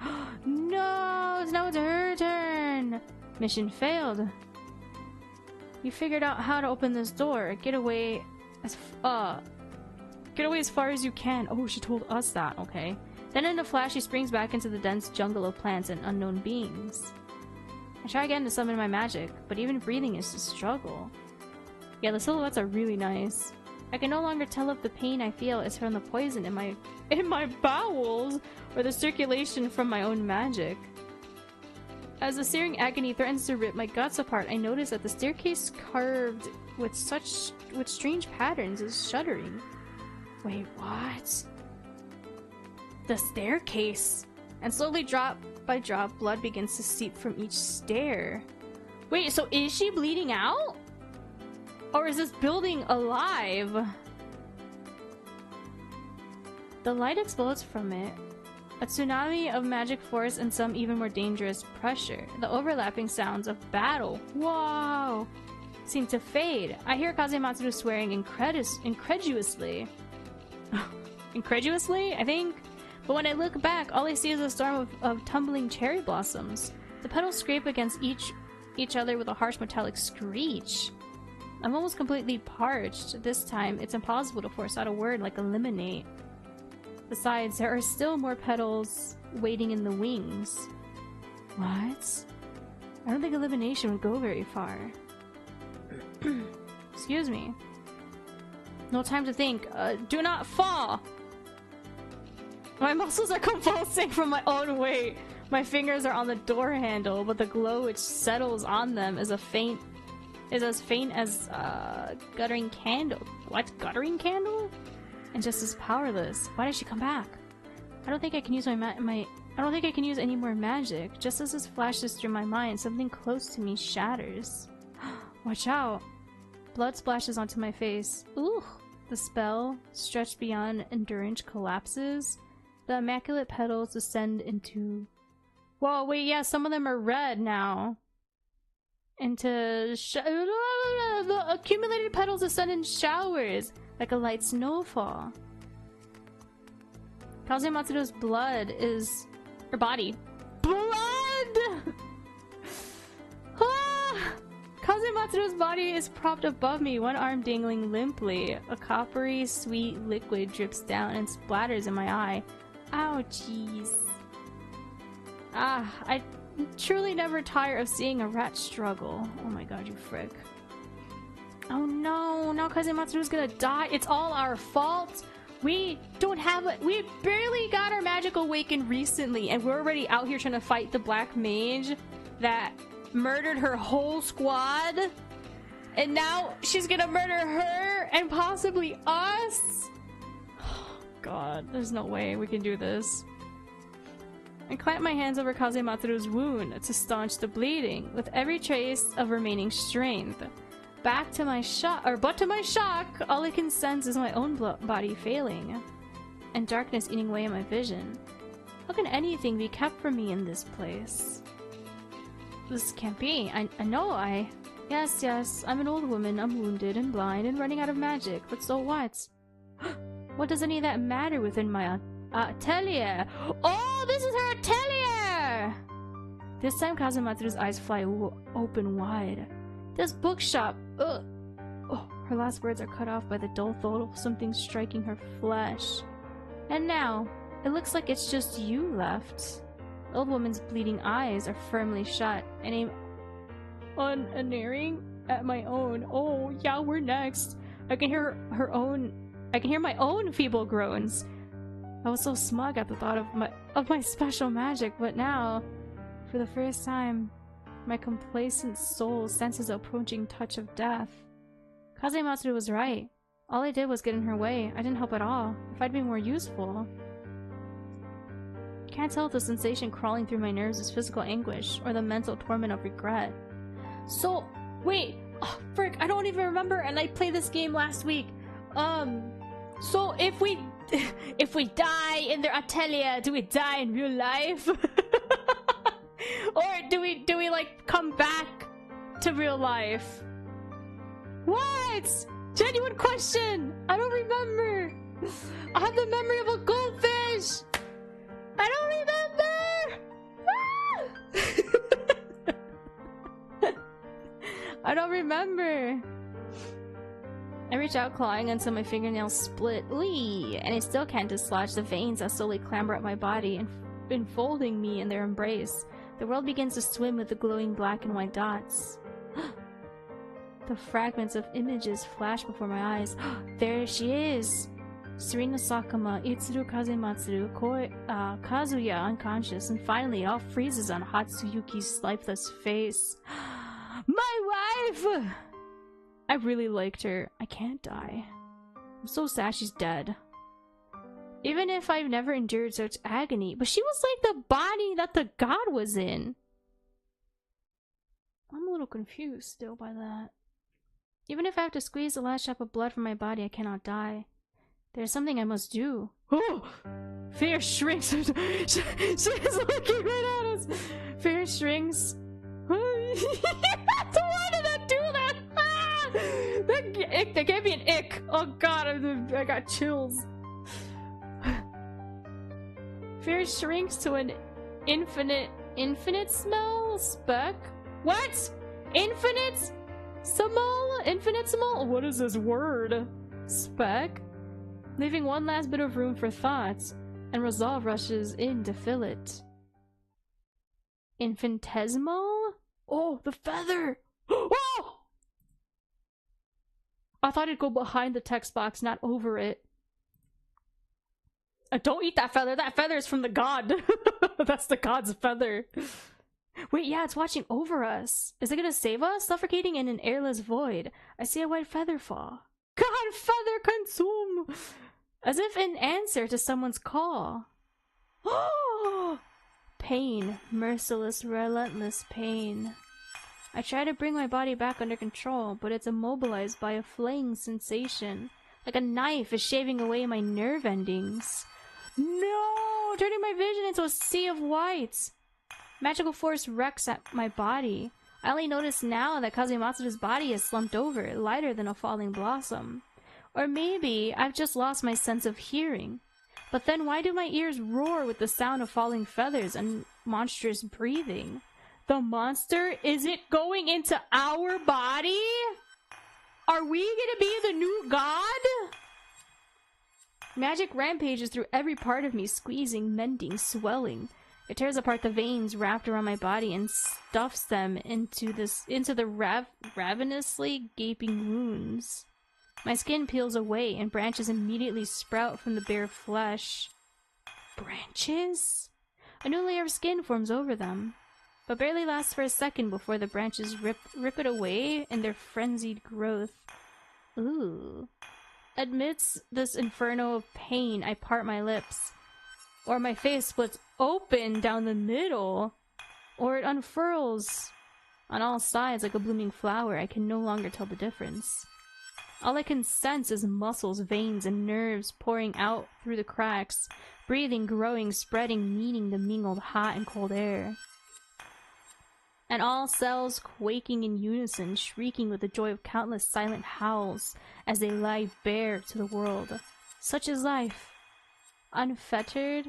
No! Now it's her turn! Mission failed. You figured out how to open this door. Get away as far as you can. Oh, she told us that. Okay. Then in a flash, she springs back into the dense jungle of plants and unknown beings. I try again to summon my magic, but even breathing is a struggle. Yeah, the silhouettes are really nice. I can no longer tell if the pain I feel is from the poison in my bowels or the circulation from my own magic. As the searing agony threatens to rip my guts apart, I notice that the staircase carved with strange patterns is shuddering. Wait, what? The staircase! And slowly, drop by drop, blood begins to seep from each stair. Wait, so is she bleeding out? Or is this building alive? The light explodes from it. A tsunami of magic force and some even more dangerous pressure. The overlapping sounds of battle, whoa, seem to fade. I hear Kazematsu swearing incredulously. Incredulously, I think? But when I look back, all I see is a storm of tumbling cherry blossoms. The petals scrape against each other with a harsh metallic screech. I'm almost completely parched. This time, it's impossible to force out a word like eliminate. Besides, there are still more petals waiting in the wings. What? I don't think elimination would go very far. Excuse me. No time to think. Do not fall! My muscles are convulsing from my own weight. My fingers are on the door handle, but the glow which settles on them is as faint as guttering candle. What? Guttering candle? And just as powerless. Why did she come back? I don't think I can use I don't think I can use any more magic. Just as this flashes through my mind, something close to me shatters. Watch out! Blood splashes onto my face. Ooh! The spell, stretched beyond endurance, collapses. The immaculate petals descend into... Whoa, wait, yeah, some of them are red now. The accumulated petals descend in showers, like a light snowfall. Kazematsu's blood is... her body. Blood! Ah! Kazematsu's body is propped above me, one arm dangling limply. A coppery, sweet liquid drips down and splatters in my eye. Ow, jeez. Ah, I truly never tire of seeing a rat struggle. Oh my god, you frick. Oh no, now Kazematsu's gonna die. It's all our fault. We don't have a- we barely got our magic awakened recently, and we're already out here trying to fight the black mage that murdered her whole squad. And now she's gonna murder her and possibly us? Oh, God, there's no way we can do this. I clamp my hands over Kazematsuru's wound to staunch the bleeding, with every trace of remaining strength. But to my shock, all I can sense is my own body failing, and darkness eating away at my vision. How can anything be kept from me in this place? This can't be. I know Yes, I'm an old woman, I'm wounded and blind and running out of magic, but so what? What does any of that matter within my atelier? Oh, this is her atelier! This time Kazematsuru's eyes fly open wide. This bookshop, ugh! Oh, her last words are cut off by the dull thought of something striking her flesh. And now, it looks like it's just you left. The old woman's bleeding eyes are firmly shut, and I'm unerring at my own. Oh, yeah, we're next. I can hear my own feeble groans. I was so smug at the thought of my special magic, but now, for the first time, my complacent soul senses the approaching touch of death. Kazematsuru was right. All I did was get in her way. I didn't help at all. If I'd been more useful. Can't tell if the sensation crawling through my nerves is physical anguish or the mental torment of regret. So, wait, oh, frick, I don't even remember, and I played this game last week. So if we die in their atelier, do we die in real life? Or do we like come back to real life? What? Genuine question! I don't remember! I have the memory of a goldfish! I don't remember! I don't remember! I reach out, clawing until my fingernails split. Ooh, and I still can't dislodge the veins that slowly clamber up my body and enfolding me in their embrace. The world begins to swim with the glowing black and white dots. The fragments of images flash before my eyes. There she is! Serena Sakuma, Itsuru Kazematsuru, Kazuya unconscious, and finally it all freezes on Hatsuyuki's lifeless face. My wife! I really liked her. I can't die. I'm so sad she's dead. Even if I've never endured such agony, but she was like the body that the god was in. I'm a little confused still by that. Even if I have to squeeze the last drop of blood from my body, I cannot die. There's something I must do. Oh! Fear shrinks. She's looking right at us. Fear shrinks. Why did that do that? Ah! That can't be an ick. Oh god, I got chills. Fear shrinks to an infinite smell? Speck? What? Infinitesimal? What is this word? Speck? Leaving one last bit of room for thoughts, and resolve rushes in to fill it. Infinitesimal? Oh, the feather! Oh! I thought it'd go behind the text box, not over it. Don't eat that feather. That feather is from the god. That's the god's feather. Wait, yeah, it's watching over us. Is it gonna save us? Suffocating in an airless void. I see a white feather fall. God, feather consume! As if in answer to someone's call. Pain. Merciless, relentless pain. I try to bring my body back under control, but it's immobilized by a flaying sensation. Like a knife is shaving away my nerve endings. No! Turning my vision into a sea of white. Magical force wrecks at my body. I only notice now that Kazematsuru's body is slumped over, lighter than a falling blossom. Or maybe I've just lost my sense of hearing. But then why do my ears roar with the sound of falling feathers and monstrous breathing? The monster? Is it going into our body? Are we gonna be the new god? Magic rampages through every part of me, squeezing, mending, swelling. It tears apart the veins wrapped around my body and stuffs them into the ravenously gaping wounds. My skin peels away and branches immediately sprout from the bare flesh. Branches? A new layer of skin forms over them, but barely lasts for a second before the branches rip it away in their frenzied growth. Ooh. Amidst this inferno of pain, I part my lips. Or my face splits open down the middle. Or it unfurls on all sides like a blooming flower. I can no longer tell the difference. All I can sense is muscles, veins, and nerves pouring out through the cracks, breathing, growing, spreading, meeting the mingled hot and cold air. And all cells quaking in unison, shrieking with the joy of countless silent howls as they lie bare to the world. Such is life. Unfettered,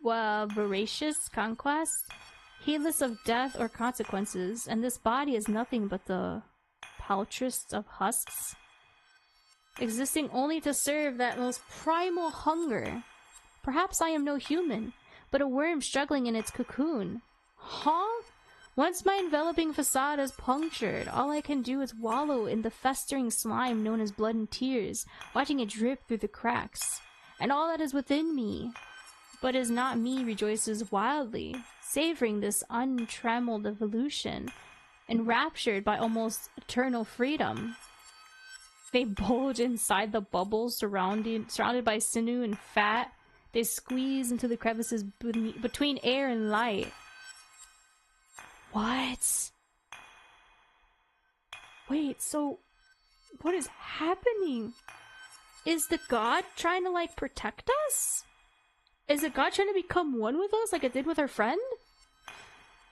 voracious conquest, heedless of death or consequences, and this body is nothing but the paltriest of husks, existing only to serve that most primal hunger. Perhaps I am no human, but a worm struggling in its cocoon. Huh? Once my enveloping facade is punctured, all I can do is wallow in the festering slime known as blood and tears, watching it drip through the cracks. And all that is within me, but is not me, rejoices wildly, savoring this untrammeled evolution, enraptured by almost eternal freedom. They bulge inside the bubbles surrounded by sinew and fat. They squeeze into the crevices between air and light. What? Wait, so what is happening? Is the god trying to, like, protect us? Is the god trying to become one with us like it did with our friend?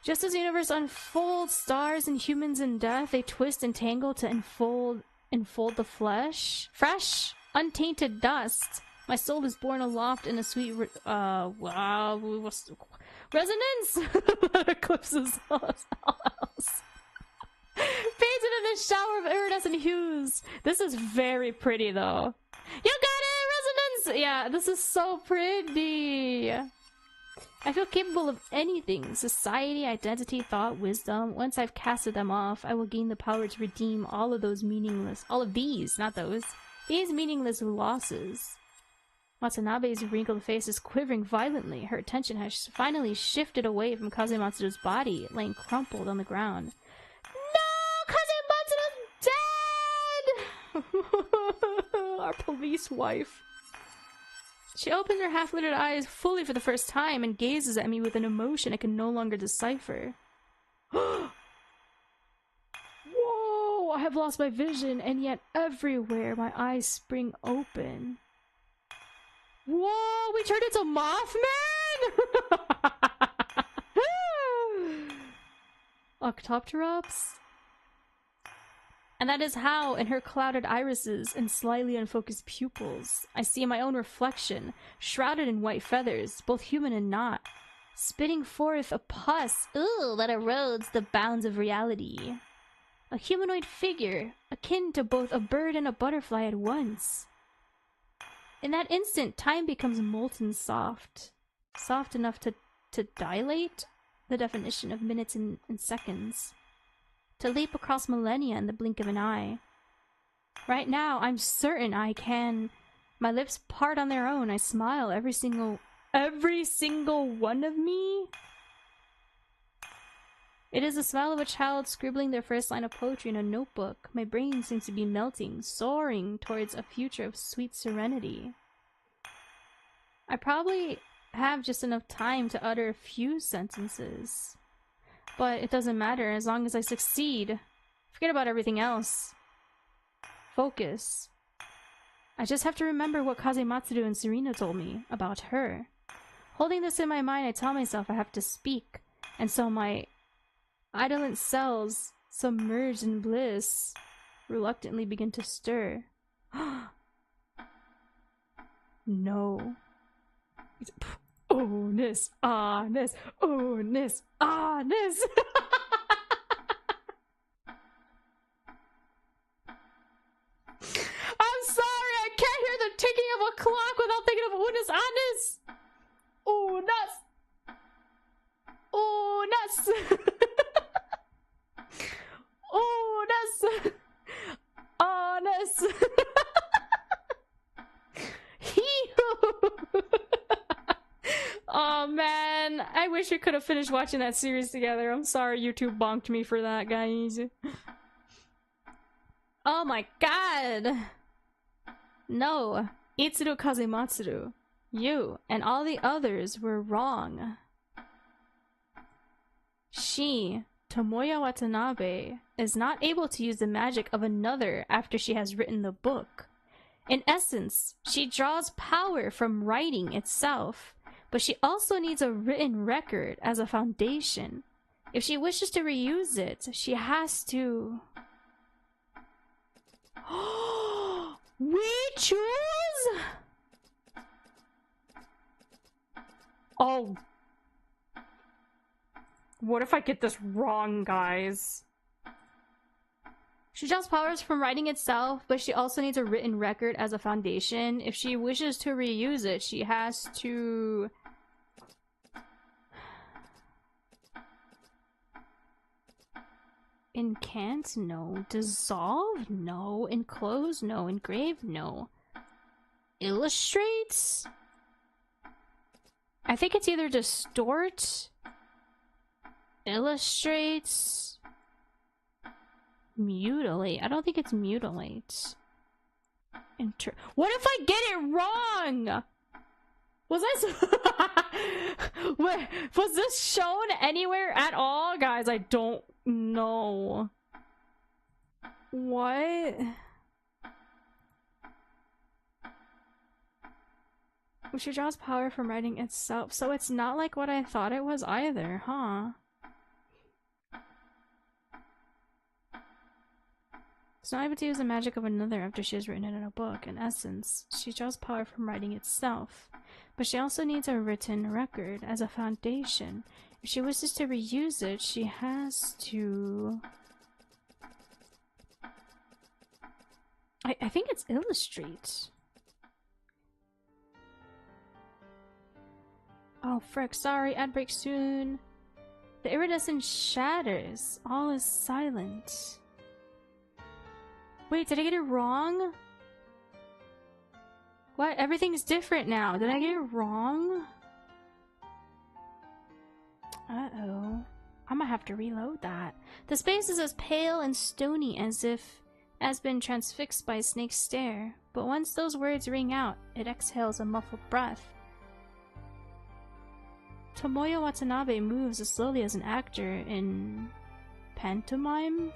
Just as the universe unfolds, stars and humans in death, they twist and tangle to enfold the flesh. Fresh, untainted dust. My soul is borne aloft in a sweet resonance that eclipses all else. Painted in a shower of iridescent hues. This is very pretty, though. You got it! Resonance! Yeah, this is so pretty. I feel capable of anything. Society, identity, thought, wisdom. Once I've casted them off, I will gain the power to redeem all of these, not those. These meaningless losses. Watanabe's wrinkled face is quivering violently. Her attention has finally shifted away from Kazematsu's body, laying crumpled on the ground. No! Kazematsu's dead! Our police wife. She opens her half-littered eyes fully for the first time and gazes at me with an emotion I can no longer decipher. Whoa! I have lost my vision, and yet everywhere my eyes spring open. Whoa! We turned into Mothman? Octopterops? And that is how, in her clouded irises and slightly unfocused pupils, I see my own reflection, shrouded in white feathers, both human and not, spitting forth a pus, that erodes the bounds of reality. A humanoid figure, akin to both a bird and a butterfly at once. In that instant, time becomes molten soft. Soft enough to dilate, the definition of minutes and seconds. To leap across millennia in the blink of an eye. Right now, I'm certain I can. My lips part on their own. I smile, every single one of me. It is the smile of a child scribbling their first line of poetry in a notebook. My brain seems to be melting, soaring towards a future of sweet serenity. I probably have just enough time to utter a few sentences. But it doesn't matter as long as I succeed. Forget about everything else. Focus. I just have to remember what Kazematsu and Serena told me about her. Holding this in my mind, I tell myself I have to speak, and so my idolent cells, submerged in bliss, reluctantly begin to stir. No. It's oh-ness, ah-ness, oh-ness, ah-ness. I'm sorry, I can't hear the ticking of a clock without thinking of oh-ness, ah-ness. Oh-ness. Oh-ness. Oh, that's man, I wish we could have finished watching that series together. I'm sorry YouTube bonked me for that, guys. Oh my god! No, Itsuru Kazematsuru, you and all the others were wrong. She, Tomoya Watanabe, is not able to use the magic of another after she has written the book. In essence, she draws power from writing itself, but she also needs a written record as a foundation. If she wishes to reuse it, she has to... We choose? Oh. What if I get this wrong, guys? She draws powers from writing itself, but she also needs a written record as a foundation. If she wishes to reuse it, she has to... Incant? No. Dissolve? No. Enclose? No. Engrave? No. Illustrate? I think it's either distort, illustrate, mutilate. I don't think it's mutilate. What if I get it wrong? Was was this shown anywhere at all? Guys, I don't know. What? She draws power from writing itself, so it's not like what I thought it was either, huh? It's not able to use the magic of another after she has written it in a book. In essence, she draws power from writing itself, but she also needs a written record as a foundation. If she wishes to reuse it, she has to... I think it's illustrate. Oh frick, sorry, ad break soon. The iridescent shatters. All is silent. Wait, did I get it wrong? What? Everything's different now. Did I get it wrong? Uh-oh. I'm gonna have to reload that. The space is as pale and stony as if it has been transfixed by a snake's stare. But once those words ring out, it exhales a muffled breath. Tomoya Watanabe moves as slowly as an actor in pantomime?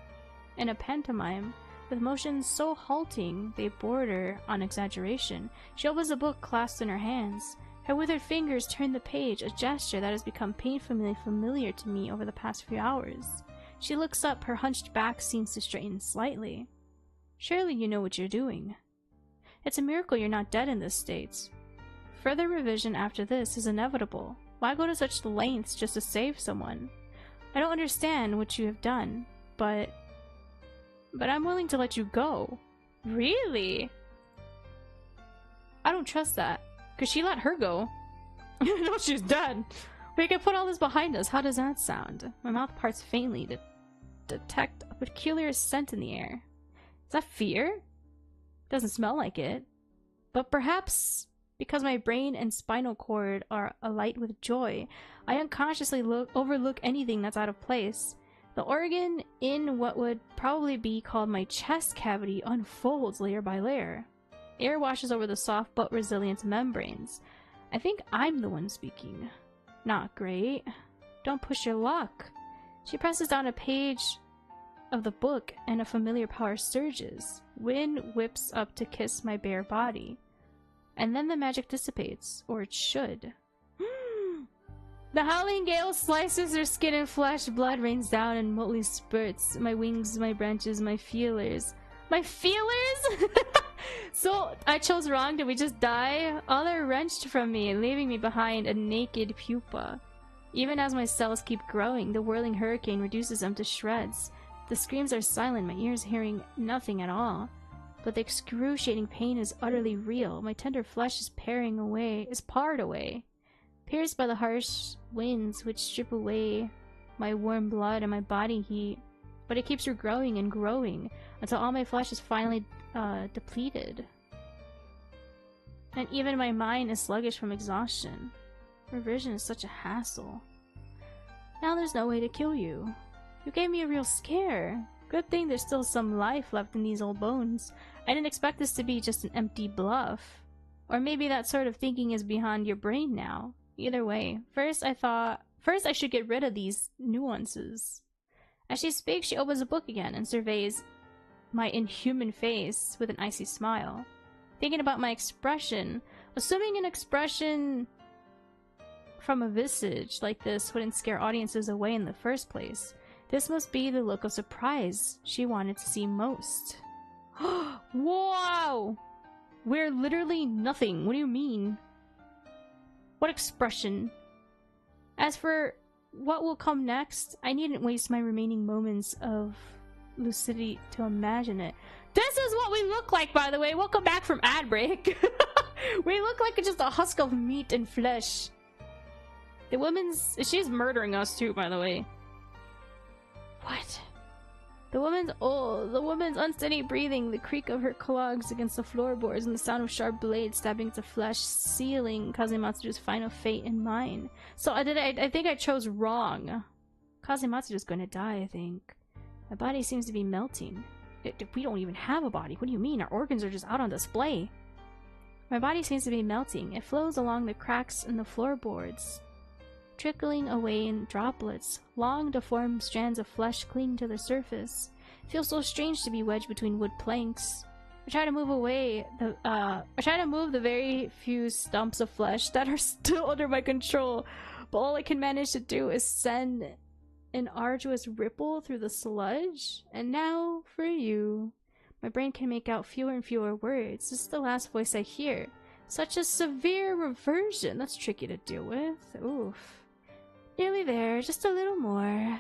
In a pantomime, with motions so halting they border on exaggeration. She opens the book clasped in her hands. Her withered fingers turn the page, a gesture that has become painfully familiar to me over the past few hours. She looks up, her hunched back seems to straighten slightly. Surely you know what you're doing. It's a miracle you're not dead in this state. Further revision after this is inevitable. Why go to such lengths just to save someone? I don't understand what you have done, but I'm willing to let you go. Really? I don't trust that, because she let her go. No, she's dead. We can put all this behind us. How does that sound? My mouth parts faintly to detect a peculiar scent in the air. Is that fear? Doesn't smell like it. But perhaps because my brain and spinal cord are alight with joy, I unconsciously overlook anything that's out of place. The organ in what would probably be called my chest cavity unfolds layer by layer. Air washes over the soft but resilient membranes. I think I'm the one speaking. Not great. Don't push your luck. She presses down a page of the book and a familiar power surges. Wind whips up to kiss my bare body. And then the magic dissipates, or it should. The howling gale slices her skin and flesh, blood rains down in motley spurts. My wings, my branches, my feelers. My feelers?! So, I chose wrong? Did we just die? All are wrenched from me, leaving me behind a naked pupa. Even as my cells keep growing, the whirling hurricane reduces them to shreds. The screams are silent, my ears hearing nothing at all. But the excruciating pain is utterly real. My tender flesh is parred away. Pierced by the harsh winds which strip away my warm blood and my body heat. But it keeps growing and growing until all my flesh is finally depleted. And even my mind is sluggish from exhaustion. Reversion is such a hassle. Now there's no way to kill you. You gave me a real scare. Good thing there's still some life left in these old bones. I didn't expect this to be just an empty bluff. Or maybe that sort of thinking is behind your brain now. Either way, first I should get rid of these nuances. As she speaks, she opens a book again and surveys my inhuman face with an icy smile. Thinking about my expression, assuming an expression from a visage like this wouldn't scare audiences away in the first place. This must be the look of surprise she wanted to see most. Whoa! We're literally nothing. What do you mean? What expression? As for what will come next, I needn't waste my remaining moments of lucidity to imagine it. This is what we look like, by the way. Welcome back from ad break. We look like just a husk of meat and flesh. The woman's... She's murdering us too, by the way. What? The woman's unsteady breathing, the creak of her clogs against the floorboards, and the sound of sharp blades stabbing into flesh, sealing Kazematsu's final fate in mine. So I think I chose wrong. Kazematsu's gonna die, I think. My body seems to be melting. We don't even have a body. What do you mean? Our organs are just out on display. My body seems to be melting. It flows along the cracks in the floorboards, trickling away in droplets. Long, deformed strands of flesh cling to the surface. It feels so strange to be wedged between wood planks. I try to move the very few stumps of flesh that are still under my control, but all I can manage to do is send an arduous ripple through the sludge. And now for you. My brain can make out fewer and fewer words. This is the last voice I hear. Such a severe reversion. That's tricky to deal with. Oof. Nearly there, just a little more. Yeah,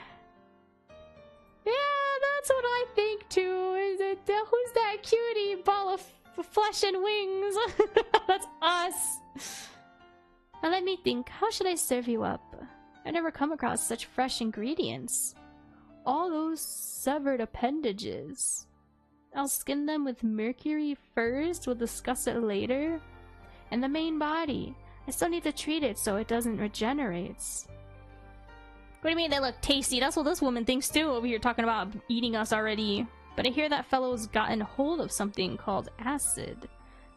that's what I think too. Is it who's that cutie ball of flesh and wings? That's us. Now let me think. How should I serve you up? I've never come across such fresh ingredients. All those severed appendages. I'll skin them with mercury first. We'll discuss it later. And the main body. I still need to treat it so it doesn't regenerate. What do you mean they look tasty? That's what this woman thinks too, over here talking about eating us already. But I hear that fellow's gotten hold of something called acid.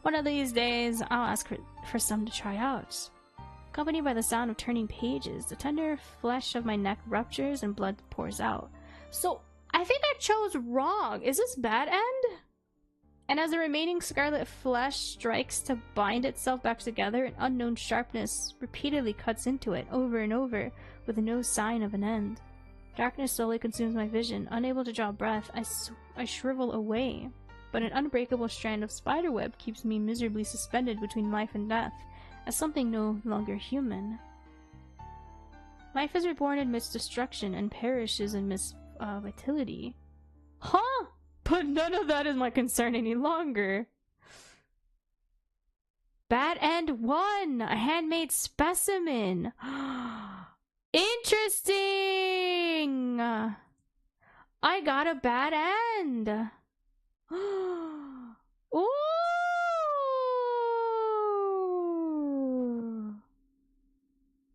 One of these days, I'll ask for some to try out. Accompanied by the sound of turning pages, the tender flesh of my neck ruptures and blood pours out. So, I think I chose wrong. Is this bad end? And as the remaining scarlet flesh strikes to bind itself back together, an unknown sharpness repeatedly cuts into it, over and over, with no sign of an end. Darkness slowly consumes my vision. Unable to draw breath, I shrivel away. But an unbreakable strand of spiderweb keeps me miserably suspended between life and death, as something no longer human. Life is reborn amidst destruction and perishes amidst vitality. Huh? But none of that is my concern any longer. Bad end 1! A handmade specimen! Interesting! I got a bad end! Ooh!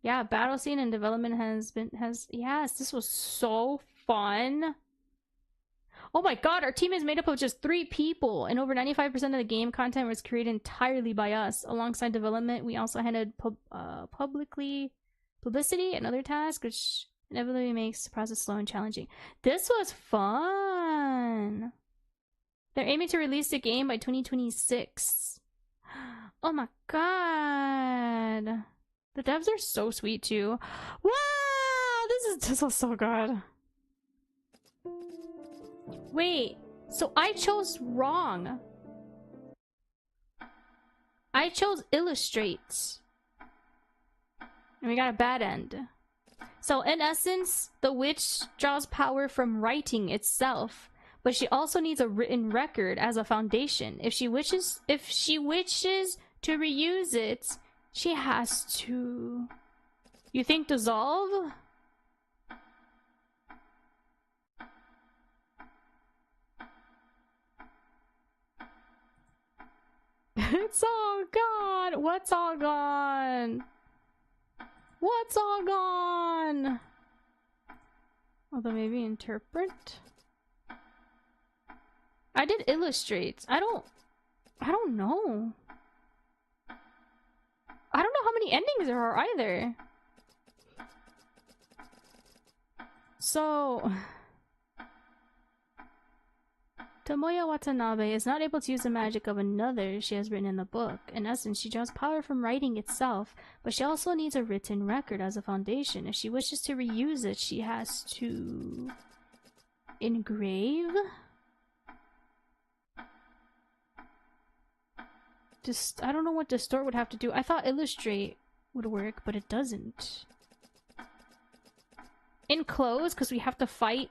Yeah, battle scene and development yes, this was so fun. Oh my god, our team is made up of just 3 people, and over 95% of the game content was created entirely by us. Alongside development, we also handled publicity and other tasks, which inevitably makes the process slow and challenging. This was fun! They're aiming to release the game by 2026. Oh my god! The devs are so sweet too. Wow! This was so good. Wait, so I chose wrong. I chose illustrate. And we got a bad end. So in essence, the witch draws power from writing itself, but she also needs a written record as a foundation. If she wishes to reuse it, she has to... You think dissolve? It's all gone. What's all gone? What's all gone? Although maybe interpret. I did illustrate. I don't know. I don't know how many endings there are either. So Tomoya Watanabe is not able to use the magic of another she has written in the book. In essence, she draws power from writing itself, but she also needs a written record as a foundation. If she wishes to reuse it, she has to engrave. Just, I don't know what distort would have to do. I thought illustrate would work, but it doesn't. Enclose, because we have to fight.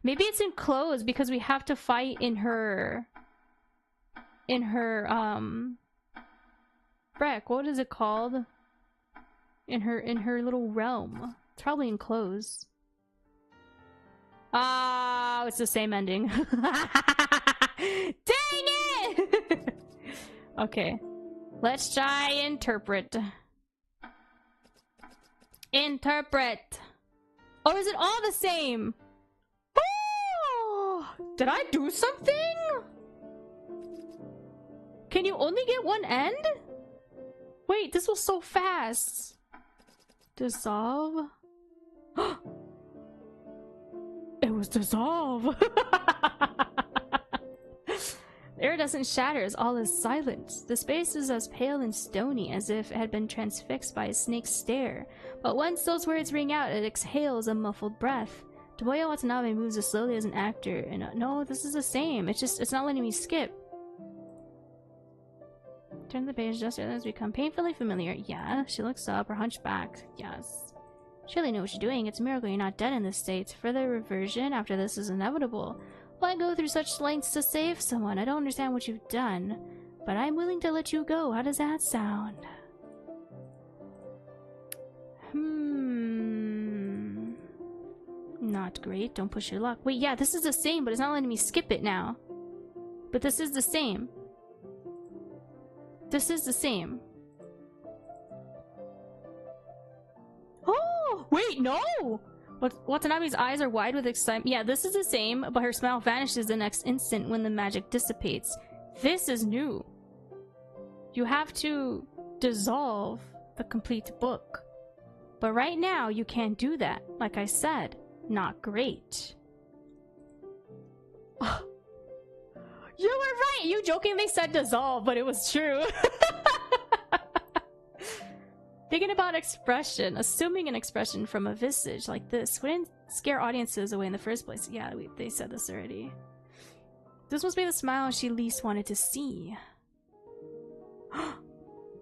Maybe it's enclose because we have to fight in her Breck, what is it called? In her little realm. It's probably enclose. Ah, it's the same ending. Dang it! Okay. Let's try interpret. Interpret. Or is it all the same? Oh! Did I do something? Can you only get one end? Wait, this was so fast. Dissolve? It was dissolve. The iridescent shatters, all is silent. The space is as pale and stony as if it had been transfixed by a snake's stare. But once those words ring out, it exhales a muffled breath. Tomoya Watanabe moves as slowly as an actor, and no, this is the same. It's not letting me skip. Turn the page just as we become painfully familiar. Yeah, she looks up, her hunchback. Yes. Surely know what you're doing. It's a miracle you're not dead in this state. Further reversion after this is inevitable. Why go through such lengths to save someone? I don't understand what you've done, but I'm willing to let you go. How does that sound? Not great. Don't push your luck. Wait, yeah, this is the same, but it's not letting me skip it now. But this is the same. This is the same. Oh! Wait, no! Watanabe's eyes are wide with excitement. Yeah, this is the same, but her smile vanishes the next instant when the magic dissipates. This is new. You have to dissolve the complete book. But right now, you can't do that. Like I said, not great. Oh. You were right! You jokingly said dissolve, but it was true. Thinking about expression, assuming an expression from a visage like this wouldn't scare audiences away in the first place. Yeah, they said this already. This must be the smile she least wanted to see.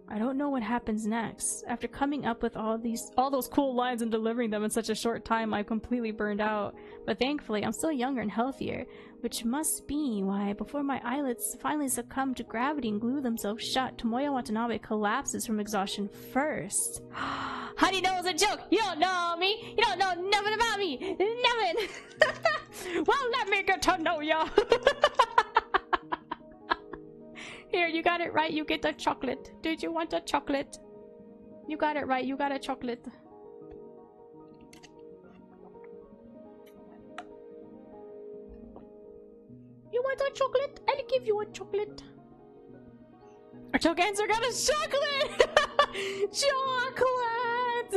I don't know what happens next. After coming up with all those cool lines and delivering them in such a short time, I'm completely burned out. But thankfully, I'm still younger and healthier, which must be why, before my eyelids finally succumb to gravity and glue themselves shut, Tomoya Watanabe collapses from exhaustion first. How do you know it's a joke? You don't know me! You don't know nothing about me! Nothing! Well, let me get to know ya! Here, you got it right, you get the chocolate. Did you want a chocolate? You got it right, you got a chocolate. You want a chocolate? I'll give you a chocolate. Our tokens are got a chocolate! Chocolate!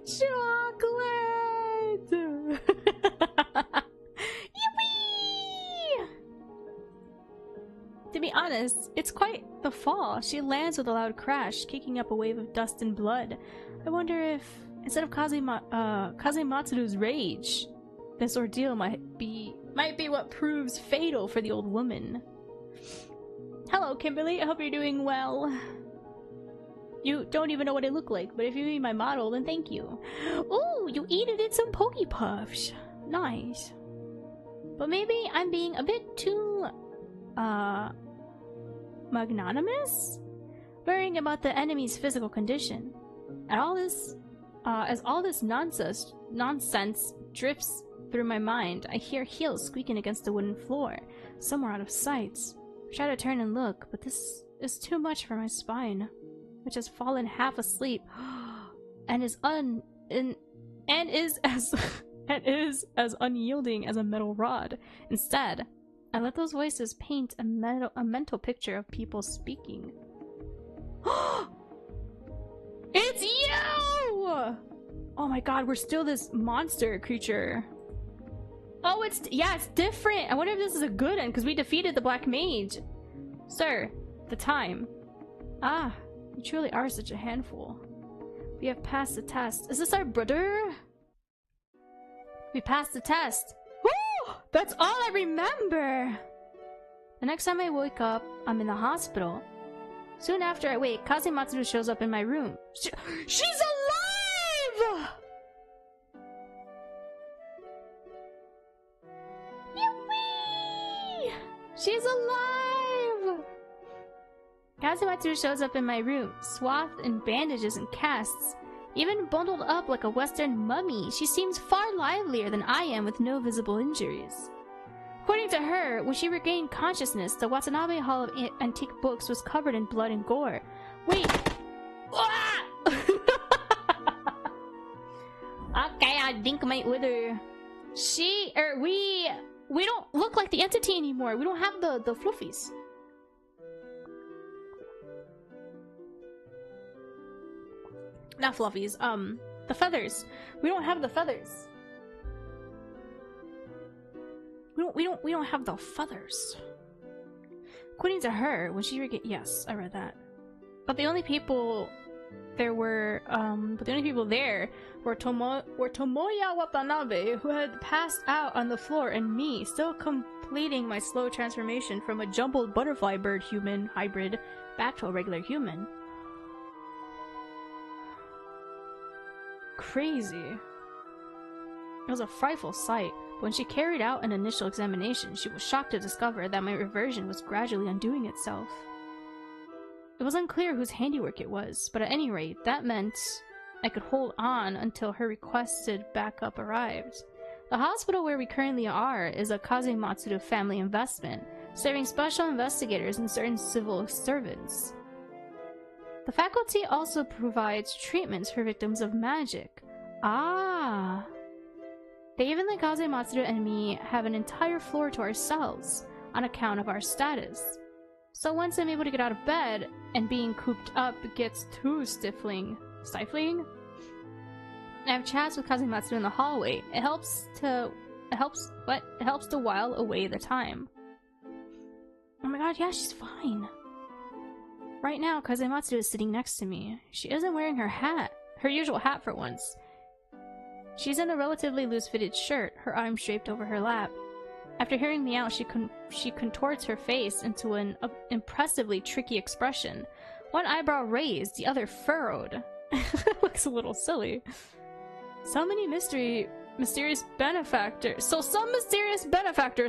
Chocolate! To be honest, it's quite the fall. She lands with a loud crash, kicking up a wave of dust and blood. I wonder if, instead of Kazematsuru's rage, this ordeal might be what proves fatal for the old woman. Hello, Kimberly. I hope you're doing well. You don't even know what I look like, but if you be my model, then thank you. Ooh, you eated some Poke Puffs. Nice. But maybe I'm being a bit too magnanimous? Worrying about the enemy's physical condition. As all this nonsense drifts through my mind, I hear heels squeaking against the wooden floor, somewhere out of sight. I try to turn and look, but this is too much for my spine, which has fallen half asleep. and is as and is as unyielding as a metal rod. Instead, I let those voices paint a mental picture of people speaking. It's you! Oh my god, we're still this monster creature. Oh, it's different. I wonder if this is a good one, because we defeated the black mage. Sir, the time. Ah, you truly are such a handful. We have passed the test. Is this our brother? We passed the test. Woo! That's all I remember! The next time I wake up, I'm in the hospital. Soon after I wake, Kazematsuru shows up in my room. She's alive! Yippee! She's alive! Kazematsuru shows up in my room, swathed in bandages and casts. Even bundled up like a Western mummy, she seems far livelier than I am with no visible injuries. According to her, when she regained consciousness, the Watanabe Hall of Antique Books was covered in blood and gore. Wait! Ah! Okay, I think I might wither. We don't look like the entity anymore. We don't have the fluffies. Not fluffies, the feathers. We don't have the feathers. We don't have the feathers. According to her, when she yes, I read that. But the only people there were Tomoya Watanabe, who had passed out on the floor, and me, still completing my slow transformation from a jumbled butterfly bird human hybrid back to a regular human. Crazy. It was a frightful sight. When she carried out an initial examination, she was shocked to discover that my reversion was gradually undoing itself. It was unclear whose handiwork it was, but at any rate, that meant I could hold on until her requested backup arrived. The hospital where we currently are is a Kazematsuru family investment, serving special investigators and certain civil servants. The faculty also provides treatments for victims of magic. Ah! They even let Kazematsuru and me have an entire floor to ourselves, on account of our status. So once I'm able to get out of bed, and being cooped up gets too stifling. Stifling? I have chats with Kazematsuru in the hallway. It helps to while away the time. Oh my god, yeah, she's fine. Right now, Kazematsuru is sitting next to me. She isn't wearing her hat. Her usual hat for once. She's in a relatively loose-fitted shirt, her arms draped over her lap. After hearing me out, she contorts her face into an impressively tricky expression. One eyebrow raised, the other furrowed. Looks a little silly. Some mysterious benefactors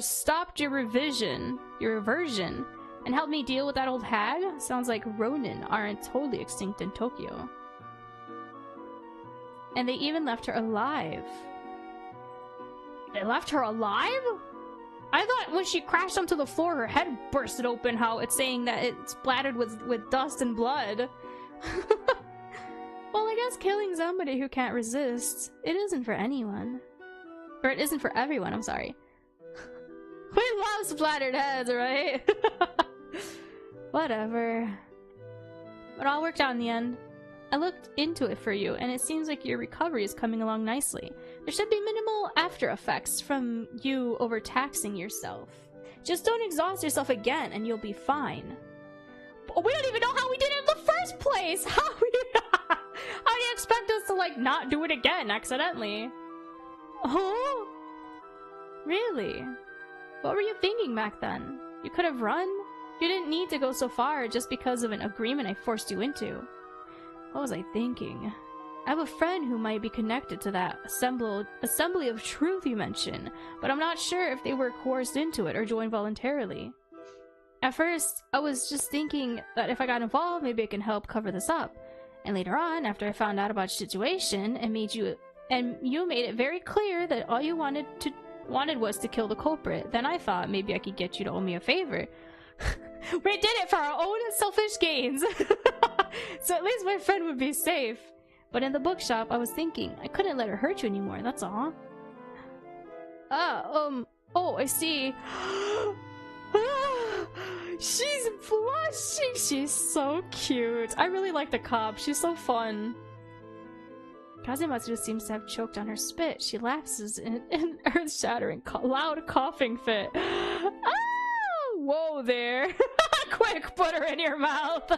stopped your reversion, and helped me deal with that old hag? Sounds like Ronin aren't totally extinct in Tokyo. And they even left her alive. They left her alive? I thought when she crashed onto the floor, her head bursted open, how it's saying that it's splattered with dust and blood. Well, I guess killing somebody who can't resist, it isn't for anyone. Or it isn't for everyone, I'm sorry. We love splattered heads, right? Whatever. It all worked out in the end. I looked into it for you, and it seems like your recovery is coming along nicely. There should be minimal after effects from you overtaxing yourself. Just don't exhaust yourself again, and you'll be fine. But we don't even know how we did it in the first place! How do you expect us to, like, not do it again accidentally? Oh? Really? What were you thinking back then? You could have run? You didn't need to go so far just because of an agreement I forced you into. What was I thinking? I have a friend who might be connected to that assembly of truth you mentioned, but I'm not sure if they were coerced into it or joined voluntarily. At first, I was just thinking that if I got involved, maybe I can help cover this up. And later on, after I found out about your situation and you made it very clear that all you wanted was to kill the culprit, then I thought maybe I could get you to owe me a favor. We did it for our own selfish gains. So at least my friend would be safe. But in the bookshop, I was thinking I couldn't let her hurt you anymore, that's all. Oh, I see. She's blushing! She's so cute. I really like the cop. She's so fun. Kazumatsu seems to have choked on her spit. She lapses in an earth-shattering, loud coughing fit. Oh! Whoa there! Quick, put her in your mouth!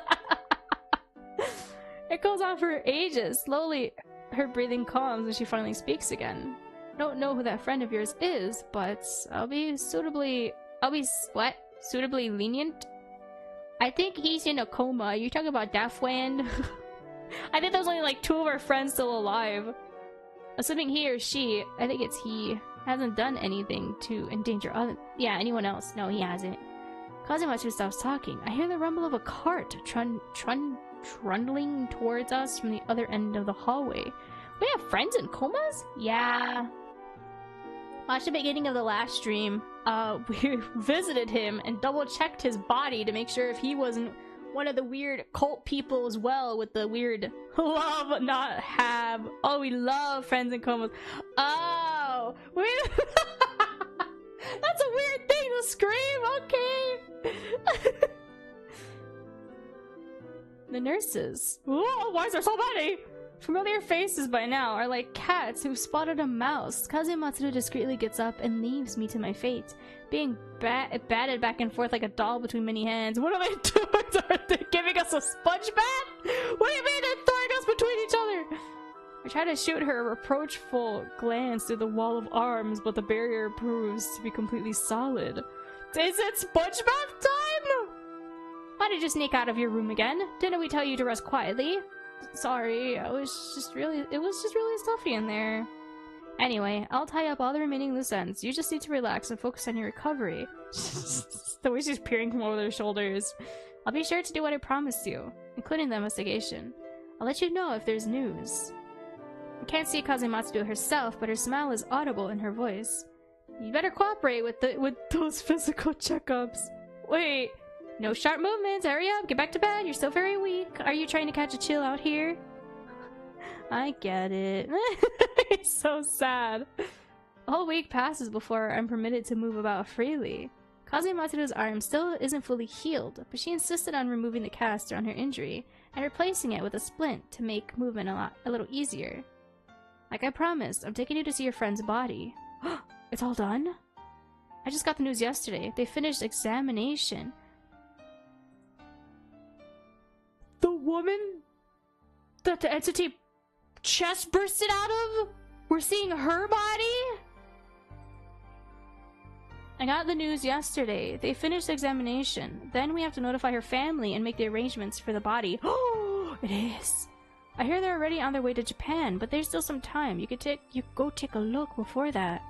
It goes on for ages. Slowly, her breathing calms and she finally speaks again. I don't know who that friend of yours is, but I'll be suitably lenient? I think he's in a coma. Are you talking about Daftland? I think there's only like 2 of our friends still alive. Assuming he or she, I think it's he, hasn't done anything to endanger anyone else. No, he hasn't. Kazumatsu stops talking. I hear the rumble of a cart trundling towards us from the other end of the hallway. We have friends in comas? Yeah. Watch the beginning of the last stream. We visited him and double-checked his body to make sure if he wasn't one of the weird cult people as well, with the weird love not have. Oh, we love friends in comas. Oh, we that's a weird thing to scream. Okay. The nurses. Whoa, why is there so many? Familiar faces by now are like cats who've spotted a mouse. Kazumatsu discreetly gets up and leaves me to my fate, being batted back and forth like a doll between many hands. What are they doing? Are they giving us a sponge bath? What do you mean they're throwing us between each other? I try to shoot her a reproachful glance through the wall of arms, but the barrier proves to be completely solid. Is it sponge bath time? Why did you sneak out of your room again? Didn't we tell you to rest quietly? Sorry, it was just really stuffy in there. Anyway, I'll tie up all the remaining loose ends. You just need to relax and focus on your recovery. The way she's peering from over their shoulders. I'll be sure to do what I promised you, including the investigation. I'll let you know if there's news. I can't see Kazumatsu herself, but her smile is audible in her voice. You better cooperate with those physical checkups. Wait. No sharp movements, hurry up, get back to bed, you're still very weak. Are you trying to catch a chill out here? I get it. It's so sad. A whole week passes before I'm permitted to move about freely. Kazumatsu's arm still isn't fully healed, but she insisted on removing the cast on her injury and replacing it with a splint to make movement a little easier. Like I promised, I'm taking you to see your friend's body. It's all done? I just got the news yesterday. They finished examination. The woman that the entity chest bursted out of? We're seeing her body? I got the news yesterday. They finished examination. Then we have to notify her family and make the arrangements for the body. Oh, it is. I hear they're already on their way to Japan, but there's still some time. You go take a look before that.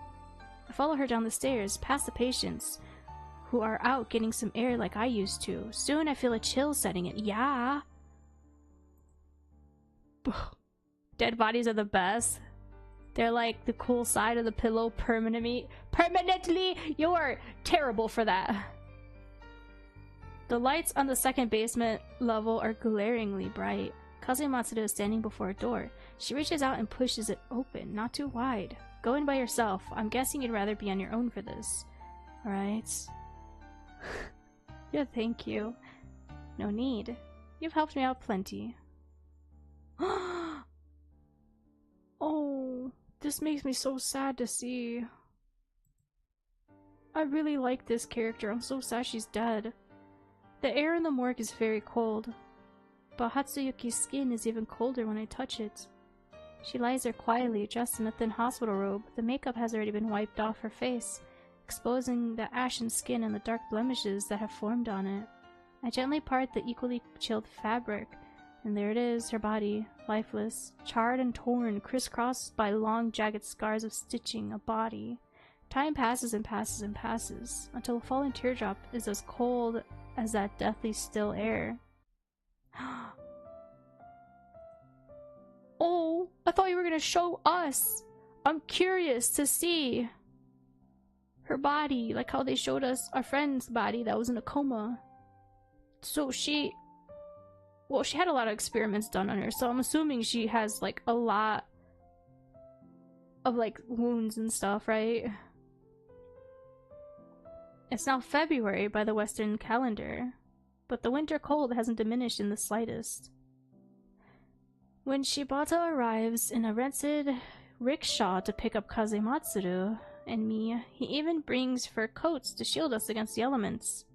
I follow her down the stairs, past the patients, who are out getting some air like I used to. Soon I feel a chill setting in. Yeah. Dead bodies are the best. They're like the cool side of the pillow permanently. You're terrible for that. The lights on the second basement level are glaringly bright. Kazumatsu is standing before a door. She reaches out and pushes it open, not too wide. Go in by yourself. I'm guessing you'd rather be on your own for this. Alright. Yeah, thank you. No need. You've helped me out plenty. Oh, this makes me so sad to see. I really like this character. I'm so sad she's dead. The air in the morgue is very cold, but Hatsuyuki's skin is even colder when I touch it. She lies there quietly, dressed in a thin hospital robe. The makeup has already been wiped off her face, exposing the ashen skin and the dark blemishes that have formed on it. I gently part the equally chilled fabric, and there it is, her body, lifeless, charred and torn, crisscrossed by long, jagged scars of stitching, a body. Time passes and passes and passes, until a fallen teardrop is as cold as that deathly still air. Oh, I thought you were gonna show us! I'm curious to see her body, like how they showed us our friend's body that was in a coma. So she... well, she had a lot of experiments done on her, so I'm assuming she has like a lot of like wounds and stuff, right? It's now February by the Western calendar, but the winter cold hasn't diminished in the slightest. When Shibata arrives in a rented rickshaw to pick up Kazematsuru and me, he even brings fur coats to shield us against the elements.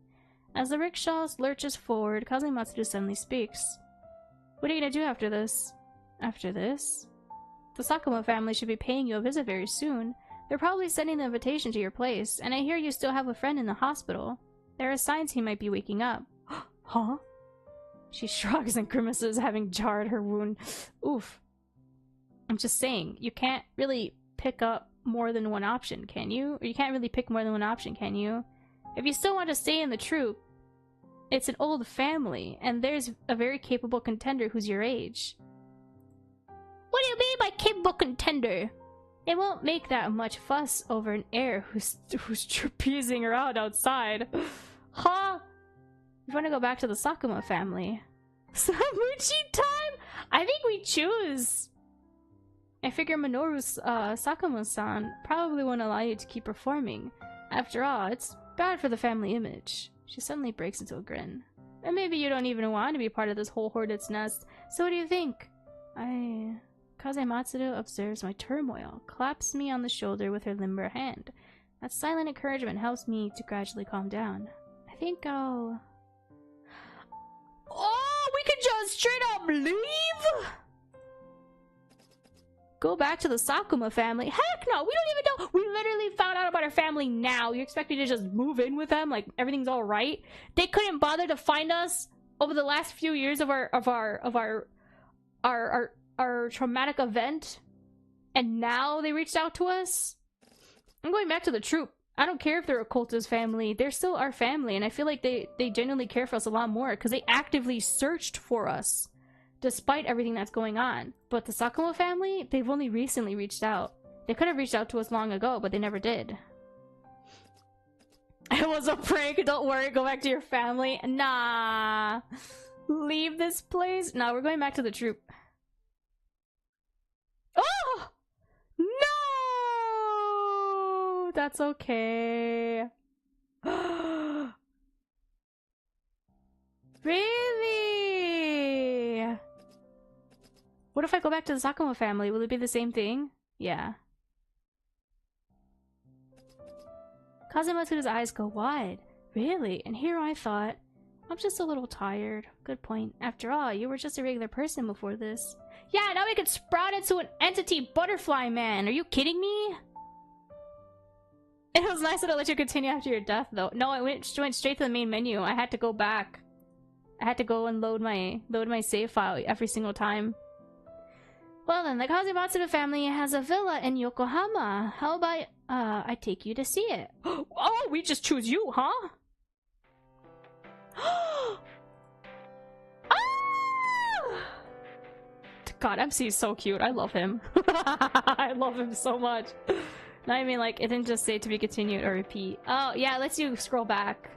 As the rickshaw lurches forward, Kazematsuru suddenly speaks. What are you gonna do after this? After this? The Sakuma family should be paying you a visit very soon. They're probably sending the invitation to your place, and I hear you still have a friend in the hospital. There are signs he might be waking up. Huh? She shrugs and grimaces, having jarred her wound. Oof. I'm just saying, you can't really pick up more than one option, can you? Or you can't really pick more than one option, can you? If you still want to stay in the troupe, it's an old family, and there's a very capable contender who's your age. What do you mean by capable contender? It won't make that much fuss over an heir who's trapezing around outside. Huh? You want to go back to the Sakuma family? Samuchi time? I think we choose. I figure Minoru's Sakuma-san probably won't allow you to keep performing. After all, it's bad for the family image. She suddenly breaks into a grin. And maybe you don't even want to be part of this whole hornet's nest. So what do you think? Kazematsuru observes my turmoil, claps me on the shoulder with her limber hand. That silent encouragement helps me to gradually calm down. I think I'll... Oh, we could just straight up leave? Go back to the Sakuma family? Heck no, we don't even know. We literally found out about our family now. You expect me to just move in with them like everything's all right? They couldn't bother to find us over the last few years of our traumatic event, and now they reached out to us? I'm going back to the troupe. I don't care if they're a cultist family. They're still our family, and I feel like they genuinely care for us a lot more because they actively searched for us despite everything that's going on. But the Sakuma family, they've only recently reached out. They could have reached out to us long ago, but they never did. It was a prank, don't worry, go back to your family. Nah. Leave this place? No, we're going back to the troupe. Oh! No! That's okay. Really? What if I go back to the Sakuma family? Will it be the same thing? Yeah. Kazematsu's eyes go wide. Really? And here I thought, I'm just a little tired. Good point. After all, you were just a regular person before this. Yeah, now we could sprout into an entity butterfly man. Are you kidding me? It was nice that I let you continue after your death, though. No, I went straight to the main menu. I had to go back. I had to go and load my save file every single time. Well then, the Kazematsuru family has a villa in Yokohama. How about I take you to see it? Oh, we just choose you, huh? Ah! God, MC is so cute. I love him. I love him so much. No, I mean, like, it didn't just say to be continued or repeat. Oh, yeah, it lets you scroll back.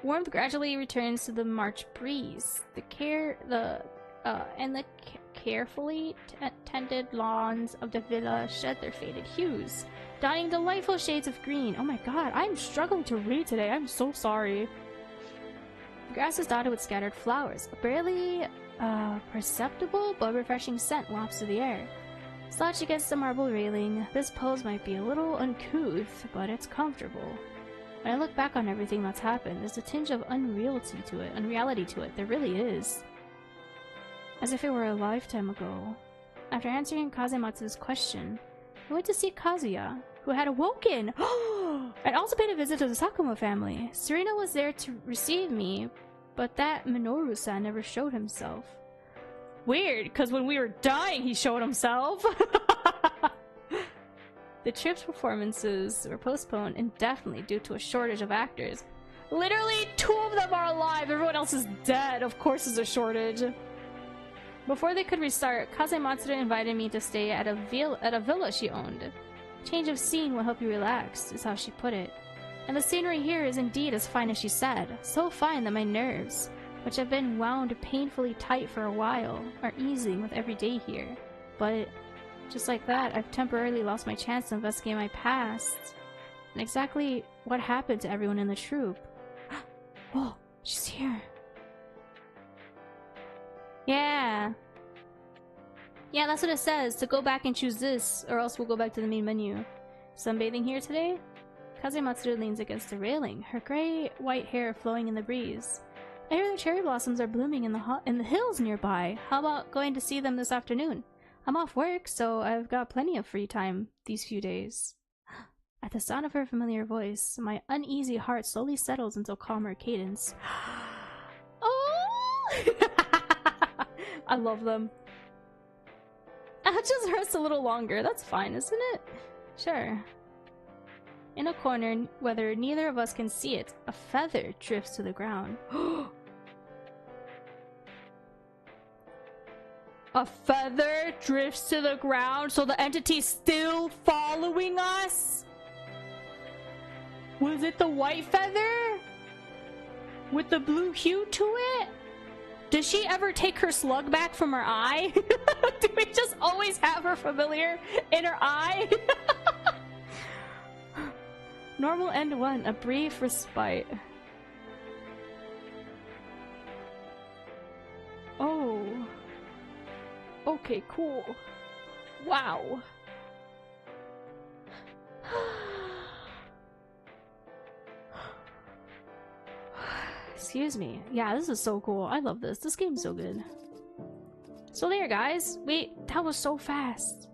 Warmth gradually returns to the March breeze. The carefully tended lawns of the villa shed their faded hues, donning delightful shades of green. Oh my god, I'm struggling to read today. I'm so sorry. The grass is dotted with scattered flowers. A barely perceptible but refreshing scent wafts through the air. Slouched against the marble railing, this pose might be a little uncouth, but it's comfortable. When I look back on everything that's happened, there's a tinge of unreality to it. There really is. As if it were a lifetime ago. After answering Kazematsu's question, I went to see Kazuya, who had awoken! and also paid a visit to the Sakuma family. Serena was there to receive me, but that Minoru-san never showed himself. Weird, because when we were dying, he showed himself! The trip's performances were postponed indefinitely due to a shortage of actors. Literally, 2 of them are alive, everyone else is dead. Of course there's a shortage. Before they could restart, Kazematsuru invited me to stay at a villa she owned. Change of scene will help you relax, is how she put it. And the scenery here is indeed as fine as she said. So fine that my nerves, which have been wound painfully tight for a while, are easing with every day here. But just like that, I've temporarily lost my chance to investigate my past. And exactly what happened to everyone in the troupe. Oh, she's here. Yeah. Yeah, that's what it says. To go back and choose this, or else we'll go back to the main menu. Sunbathing here today? Kazumatsuru leans against the railing, her gray-white hair flowing in the breeze. I hear the cherry blossoms are blooming in the hills nearby. How about going to see them this afternoon? I'm off work, so I've got plenty of free time these few days. At the sound of her familiar voice, my uneasy heart slowly settles into a calmer cadence. Oh! I love them. It just hurts a little longer. That's fine, isn't it? Sure. In a corner, whether neither of us can see it, a feather drifts to the ground. A feather drifts to the ground, so the entity's still following us? Was it the white feather? With the blue hue to it? Does she ever take her slug back from her eye? Do we just always have her familiar in her eye? Normal end 1, a brief respite. Oh. Okay, cool. Wow. Excuse me. Yeah, this is so cool. I love this. This game's so good. So there, guys. Wait, that was so fast.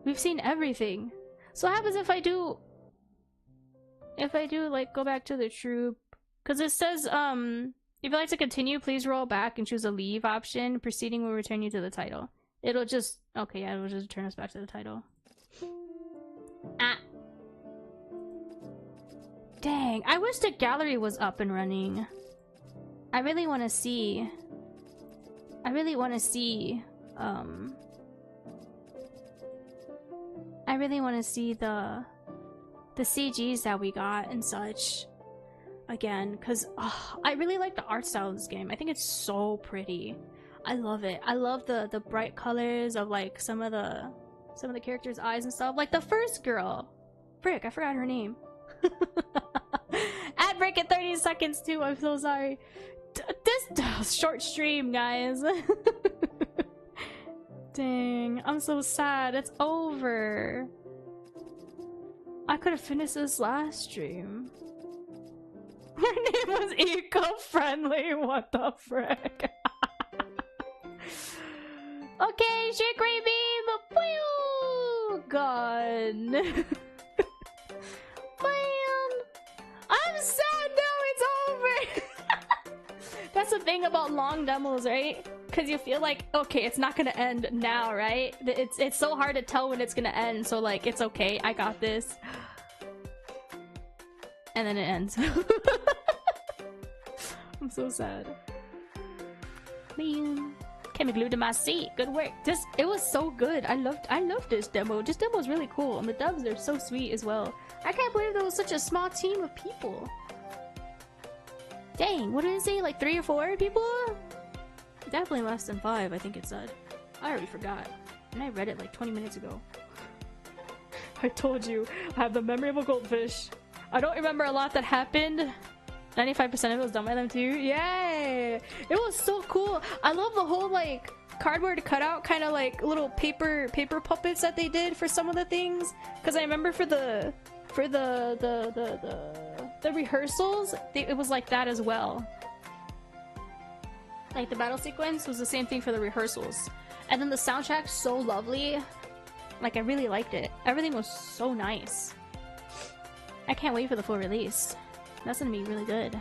We've seen everything. So what happens if I do... like, go back to the troupe? Because it says, if you'd like to continue, please roll back and choose a leave option. Proceeding will return you to the title. It'll just... okay, yeah, it'll just return us back to the title. Ah. Dang, I wish the gallery was up and running. I really want to see... I really want to see the CGs that we got and such again, because I really like the art style of this game. I think it's so pretty. I love it. I love the bright colors of like some of the characters' eyes and stuff. Like the first girl. Frick, I forgot her name. Ad break at 30 seconds too. I'm so sorry. This short stream, guys. Dang, I'm so sad. It's over. I could have finished this last stream. Her name was eco-friendly. What the frick? Okay, Shikri beam. Pew! Gone. Man, I'm sad now. It's over. That's the thing about long demos, right? Because you feel like, okay, it's not gonna end now, right? It's so hard to tell when it's gonna end, so like, it's okay, I got this. And then it ends. I'm so sad. Man, can't be glued to my seat. Good work. It was so good. I loved this demo. This demo is really cool, and the dubs are so sweet as well. I can't believe there was such a small team of people. Dang, what did it say? Like 3 or 4 people? Definitely less than 5, I think it said. I already forgot. And I read it like 20 minutes ago. I told you, I have the memory of a goldfish. I don't remember a lot that happened. 95% of it was done by them too. Yay! It was so cool. I love the whole like cardboard cutout kind of like little paper puppets that they did for some of the things. Because I remember for the rehearsals, it was like that as well. Like the battle sequence was the same thing for the rehearsals. And then the soundtrack, so lovely. Like I really liked it. Everything was so nice. I can't wait for the full release. That's gonna be really good.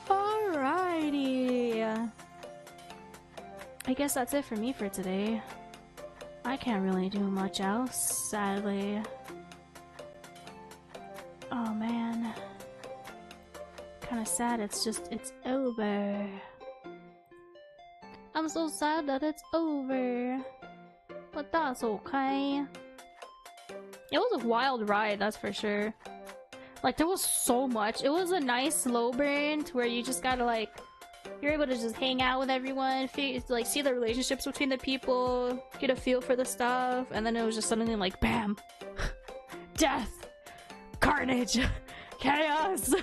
Alrighty. I guess that's it for me for today. I can't really do much else, sadly. Oh man. Kinda sad it's over. I'm so sad that it's over. But that's okay. It was a wild ride, that's for sure. Like, there was so much. It was a nice slow burn to where you just gotta, like, you're able to just hang out with everyone, like, see the relationships between the people, get a feel for the stuff, and then it was just suddenly like, bam! Death! Carnage! Chaos!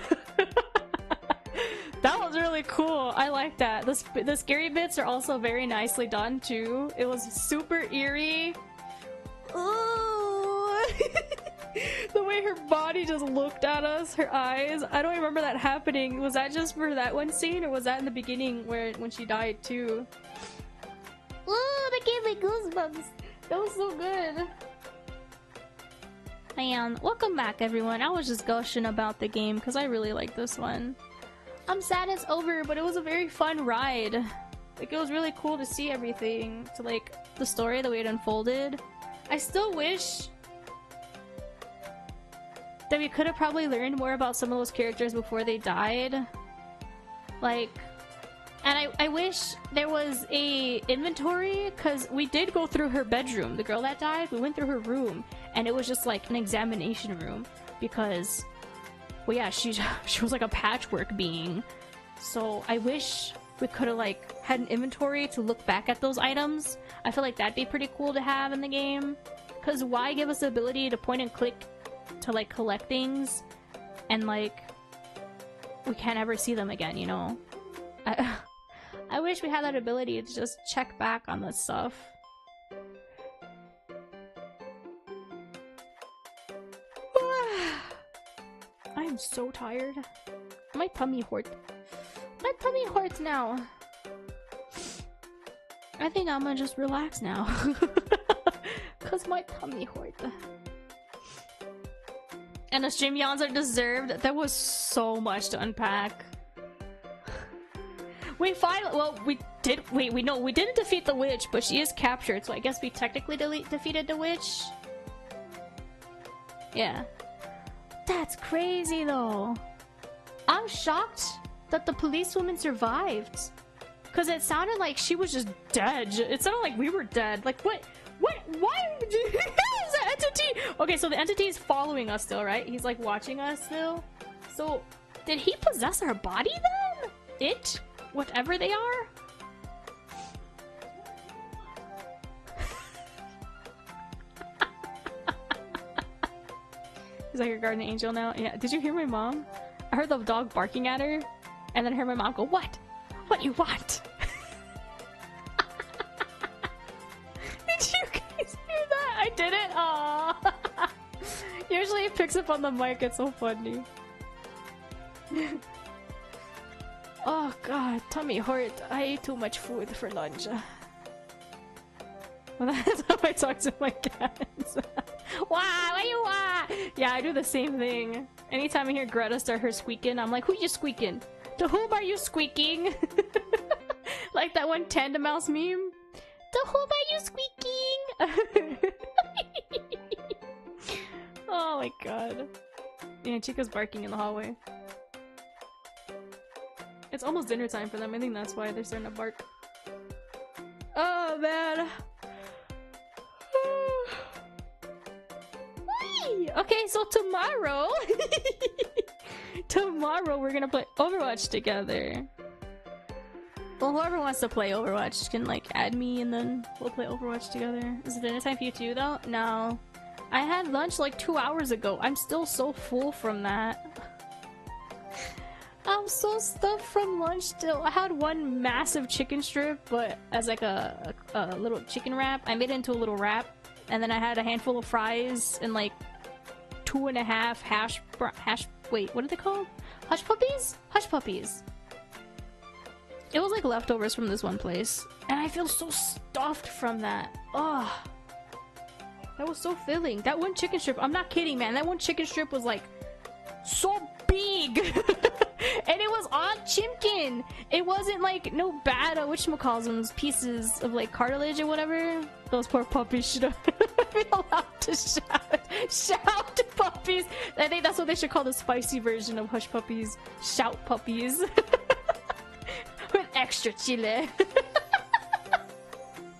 That was really cool. I like that. The scary bits are also very nicely done, too. It was super eerie. Ooh. The way her body just looked at us, her eyes. I don't remember that happening. Was that just for that one scene, or was that in the beginning when she died too? Ooh, that gave me goosebumps. That was so good. And welcome back, everyone. I was just gushing about the game because I really like this one. I'm sad it's over, but it was a very fun ride. Like, it was really cool to see everything, to like the story, the way it unfolded. I still wish that we could have probably learned more about some of those characters before they died. Like, and I wish there was a inventory, because we did go through her bedroom. The girl that died, we went through her room, and it was just like an examination room, because, well, yeah, she was like a patchwork being. So I wish we could have like had an inventory to look back at those items. I feel like that'd be pretty cool to have in the game, because why give us the ability to point and click to like collect things and like we can't ever see them again, you know? I wish we had that ability to just check back on this stuff. I am so tired. My tummy hurts. My tummy hurts now. I think I'm gonna just relax now. Cause my tummy hurts. And the stream yawns are deserved. There was so much to unpack. We finally, well, we did, wait, we didn't defeat the witch, but she is captured, so I guess we technically defeated the witch. Yeah. That's crazy though. I'm shocked that the policewoman survived. Cause it sounded like she was just dead. It sounded like we were dead. Like what, why is the entity? Okay, so the entity is following us still, right? He's like watching us still. So did he possess our body then? It? Whatever they are? He's like your guardian angel now. Yeah, did you hear my mom? I heard the dog barking at her, and then I heard my mom go, "What? What you want?" Did you guys hear that? I didn't? Aww. Usually it picks up on the mic, it's so funny. Oh god, tummy hurt. I ate too much food for lunch. Well, that's how I talk to my cats. Wow, what you want? Yeah, I do the same thing. Anytime I hear Greta start her squeaking, I'm like, who you squeaking? To whom are you squeaking? Like that one Tandem Mouse meme. To whom are you squeaking? Oh my god. Yeah, Chica's barking in the hallway. It's almost dinner time for them. I think that's why they're starting to bark. Oh man. Okay, so tomorrow tomorrow we're gonna play Overwatch together. Well, whoever wants to play Overwatch can like add me and then we'll play Overwatch together. Is it dinner time for you too though? No. I had lunch like 2 hours ago. I'm still so full from that. I'm so stuffed from lunch still. I had one massive chicken strip, but as like a little chicken wrap. I made it into a little wrap, and then I had a handful of fries and like 2.5 wait, what are they called? Hush puppies? Hush puppies. It was like leftovers from this one place, and I feel so stuffed from that. Ugh. That was so filling. That one chicken strip, I'm not kidding, man. That one chicken strip was like so big. And it was on Chimkin. It wasn't like no bad whatchamacallits, pieces of like cartilage or whatever. Those poor puppies should have been allowed to shout. Shout puppies. I think that's what they should call the spicy version of hush puppies. Shout puppies. With extra chile.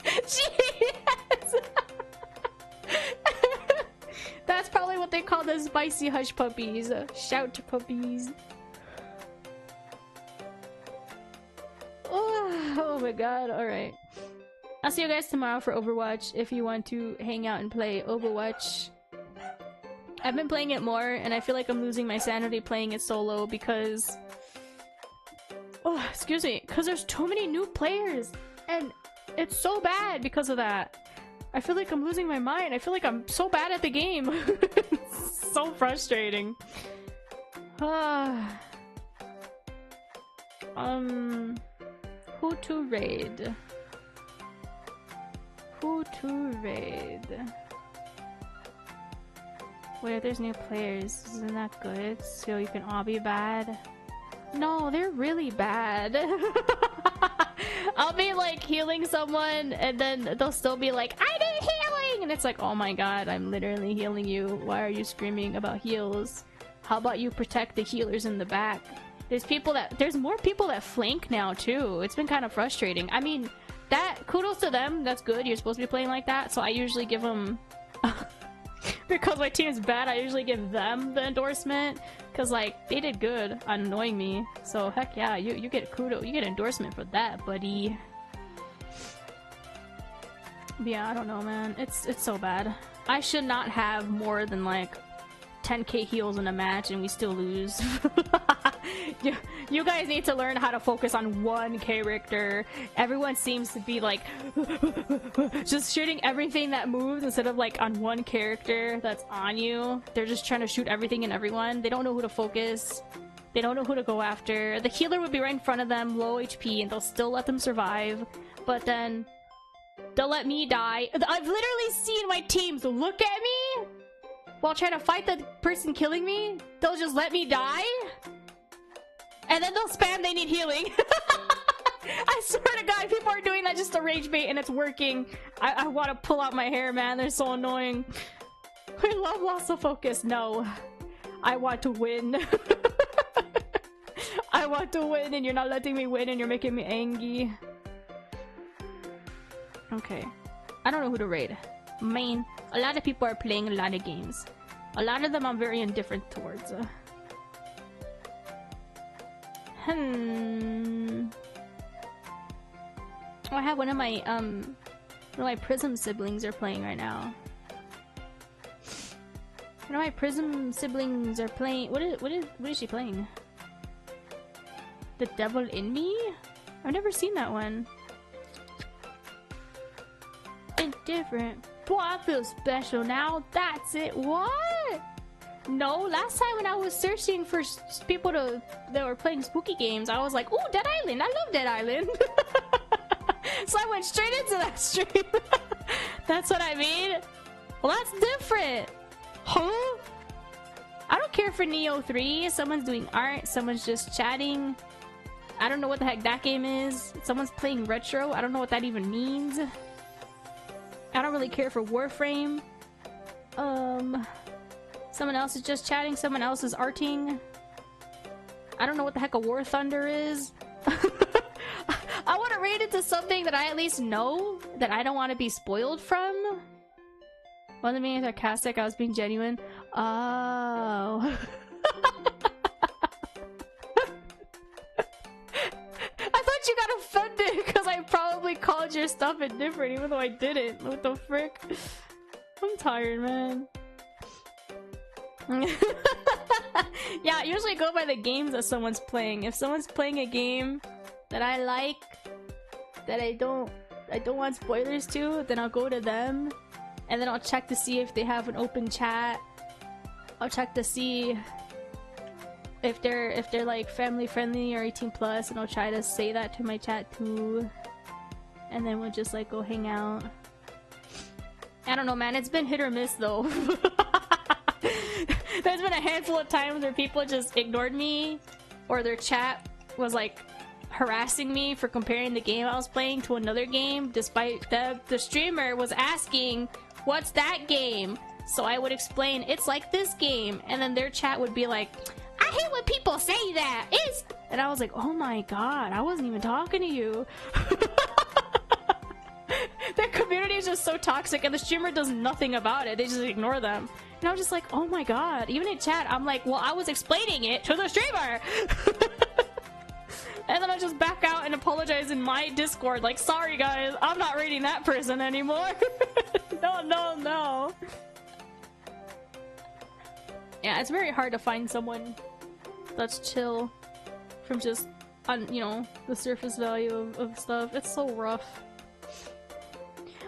Yes. That's the spicy hush puppies. Shout puppies. Oh my god, alright. I'll see you guys tomorrow for Overwatch if you want to hang out and play Overwatch. I've been playing it more and I feel like I'm losing my sanity playing it solo because... Oh, excuse me, because there's too many new players and it's so bad because of that. I feel like I'm losing my mind. I feel like I'm so bad at the game. It's so frustrating. Who to raid? Who to raid? Wait, there's new players. Isn't that good? So you can all be bad? No, they're really bad. I'll be like healing someone and then they'll still be like, I need healing! And it's like, oh my god, I'm literally healing you. Why are you screaming about heals? How about you protect the healers in the back? There's more people that flank now too. It's been kind of frustrating. I mean, kudos to them. That's good. You're supposed to be playing like that. So I usually give them... because my team is bad, I usually give them the endorsement. Because, like, they did good on annoying me. So, heck yeah, you get kudos. You get endorsement for that, buddy. But yeah, I don't know, man. It's so bad. I should not have more than, like, 10k heals in a match and we still lose. You guys need to learn how to focus on one character. Everyone seems to be like just shooting everything that moves instead of like on one character that's on you. They're just trying to shoot everything and everyone. They don't know who to focus. They don't know who to go after. The healer would be right in front of them, low HP, and they'll still let them survive. But then they'll let me die. I've literally seen my teams look at me while trying to fight the person killing me. They'll just let me die. And then they'll spam they need healing. I swear to god, people are doing that just to rage bait and it's working. I want to pull out my hair, man. They're so annoying. I love loss of focus. No. I want to win. I want to win and you're not letting me win and you're making me angry. Okay. I don't know who to raid. Main. A lot of people are playing a lot of games. A lot of them I'm very indifferent towards. Oh, I have one of my Prism siblings are playing right now. One of my Prism siblings are playing. What is she playing? The Devil in Me? I've never seen that one. Indifferent. Boy, I feel special now. That's it. What? No, last time when I was searching for people that were playing spooky games, I was like, ooh, Dead Island. I love Dead Island. So I went straight into that stream. That's what I mean. Well, that's different. Huh? I don't care for Neo 3. Someone's doing art. Someone's just chatting. I don't know what the heck that game is. Someone's playing retro. I don't know what that even means. I don't really care for Warframe. Someone else is just chatting. Someone else is arting. I don't know what the heck a War Thunder is. I want to raid it to something that I at least know, that I don't want to be spoiled from. One of being sarcastic, I was being genuine. Oh. I thought you got offended because I probably called your stuff indifferent even though I didn't. What the frick? I'm tired, man. Yeah, I usually go by the games that someone's playing. If someone's playing a game that I like, that I don't want spoilers to, then I'll go to them and then I'll check to see if they have an open chat. I'll check to see if they're like family friendly or 18+, and I'll try to say that to my chat too. And then we'll just like go hang out. I don't know, man. It's been hit or miss though. There's been a handful of times where people just ignored me, or their chat was like harassing me for comparing the game I was playing to another game, despite the streamer was asking, what's that game? So I would explain, it's like this game, and then their chat would be like, I hate when people say that, it's... And I was like, oh my god, I wasn't even talking to you. They're community is just so toxic and the streamer does nothing about it. They just ignore them. And I was just like, oh my god. Even in chat, I'm like, well, I was explaining it to the streamer! And then I just back out and apologize in my Discord, like, sorry guys, I'm not rating that person anymore. No. Yeah, it's very hard to find someone that's chill from just, you know, the surface value of stuff. It's so rough.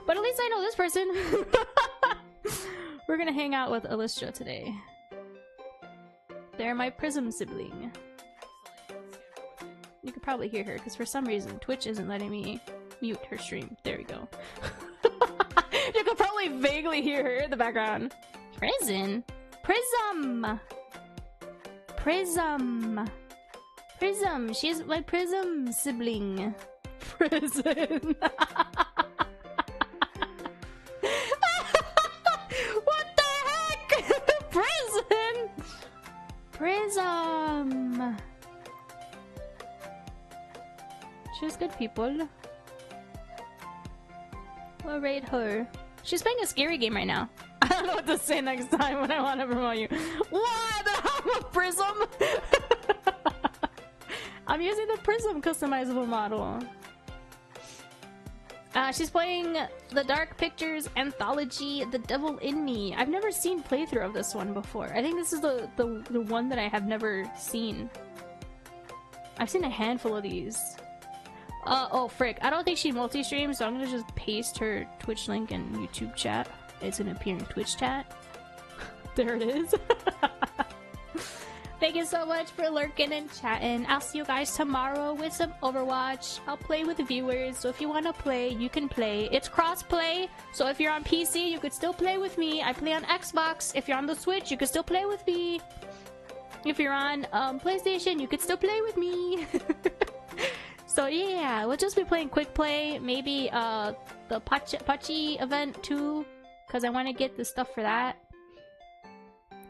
But at least I know this person. We're gonna hang out with Alyssa today. They're my Prism sibling. You could probably hear her, because for some reason Twitch isn't letting me mute her stream. There we go. You could probably vaguely hear her in the background. Prism? Prism! She's my Prism sibling. Prison. What the heck? Prism! She's good people. We'll rate her. She's playing a scary game right now. I don't know what to say next time when I want to promote you. What? I'm a Prism? I'm using the Prism customizable model. She's playing the Dark Pictures anthology, The Devil in Me. I've never seen playthrough of this one before. I think this is the one that I have never seen. I've seen a handful of these. Oh frick, I don't think she multi-streams, so I'm gonna just paste her Twitch link in YouTube chat. It's gonna appear in Twitch chat. There it is. Thank you so much for lurking and chatting. I'll see you guys tomorrow with some Overwatch. I'll play with viewers, so if you want to play, you can play. It's cross-play, so if you're on PC, you could still play with me. I play on Xbox. If you're on the Switch, you could still play with me. If you're on PlayStation, you could still play with me. So yeah, we'll just be playing quick play, maybe the Pachi event too, because I want to get the stuff for that.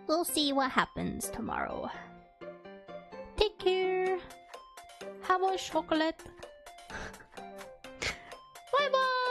We'll see what happens tomorrow. Take care. Have a chocolate. Bye bye.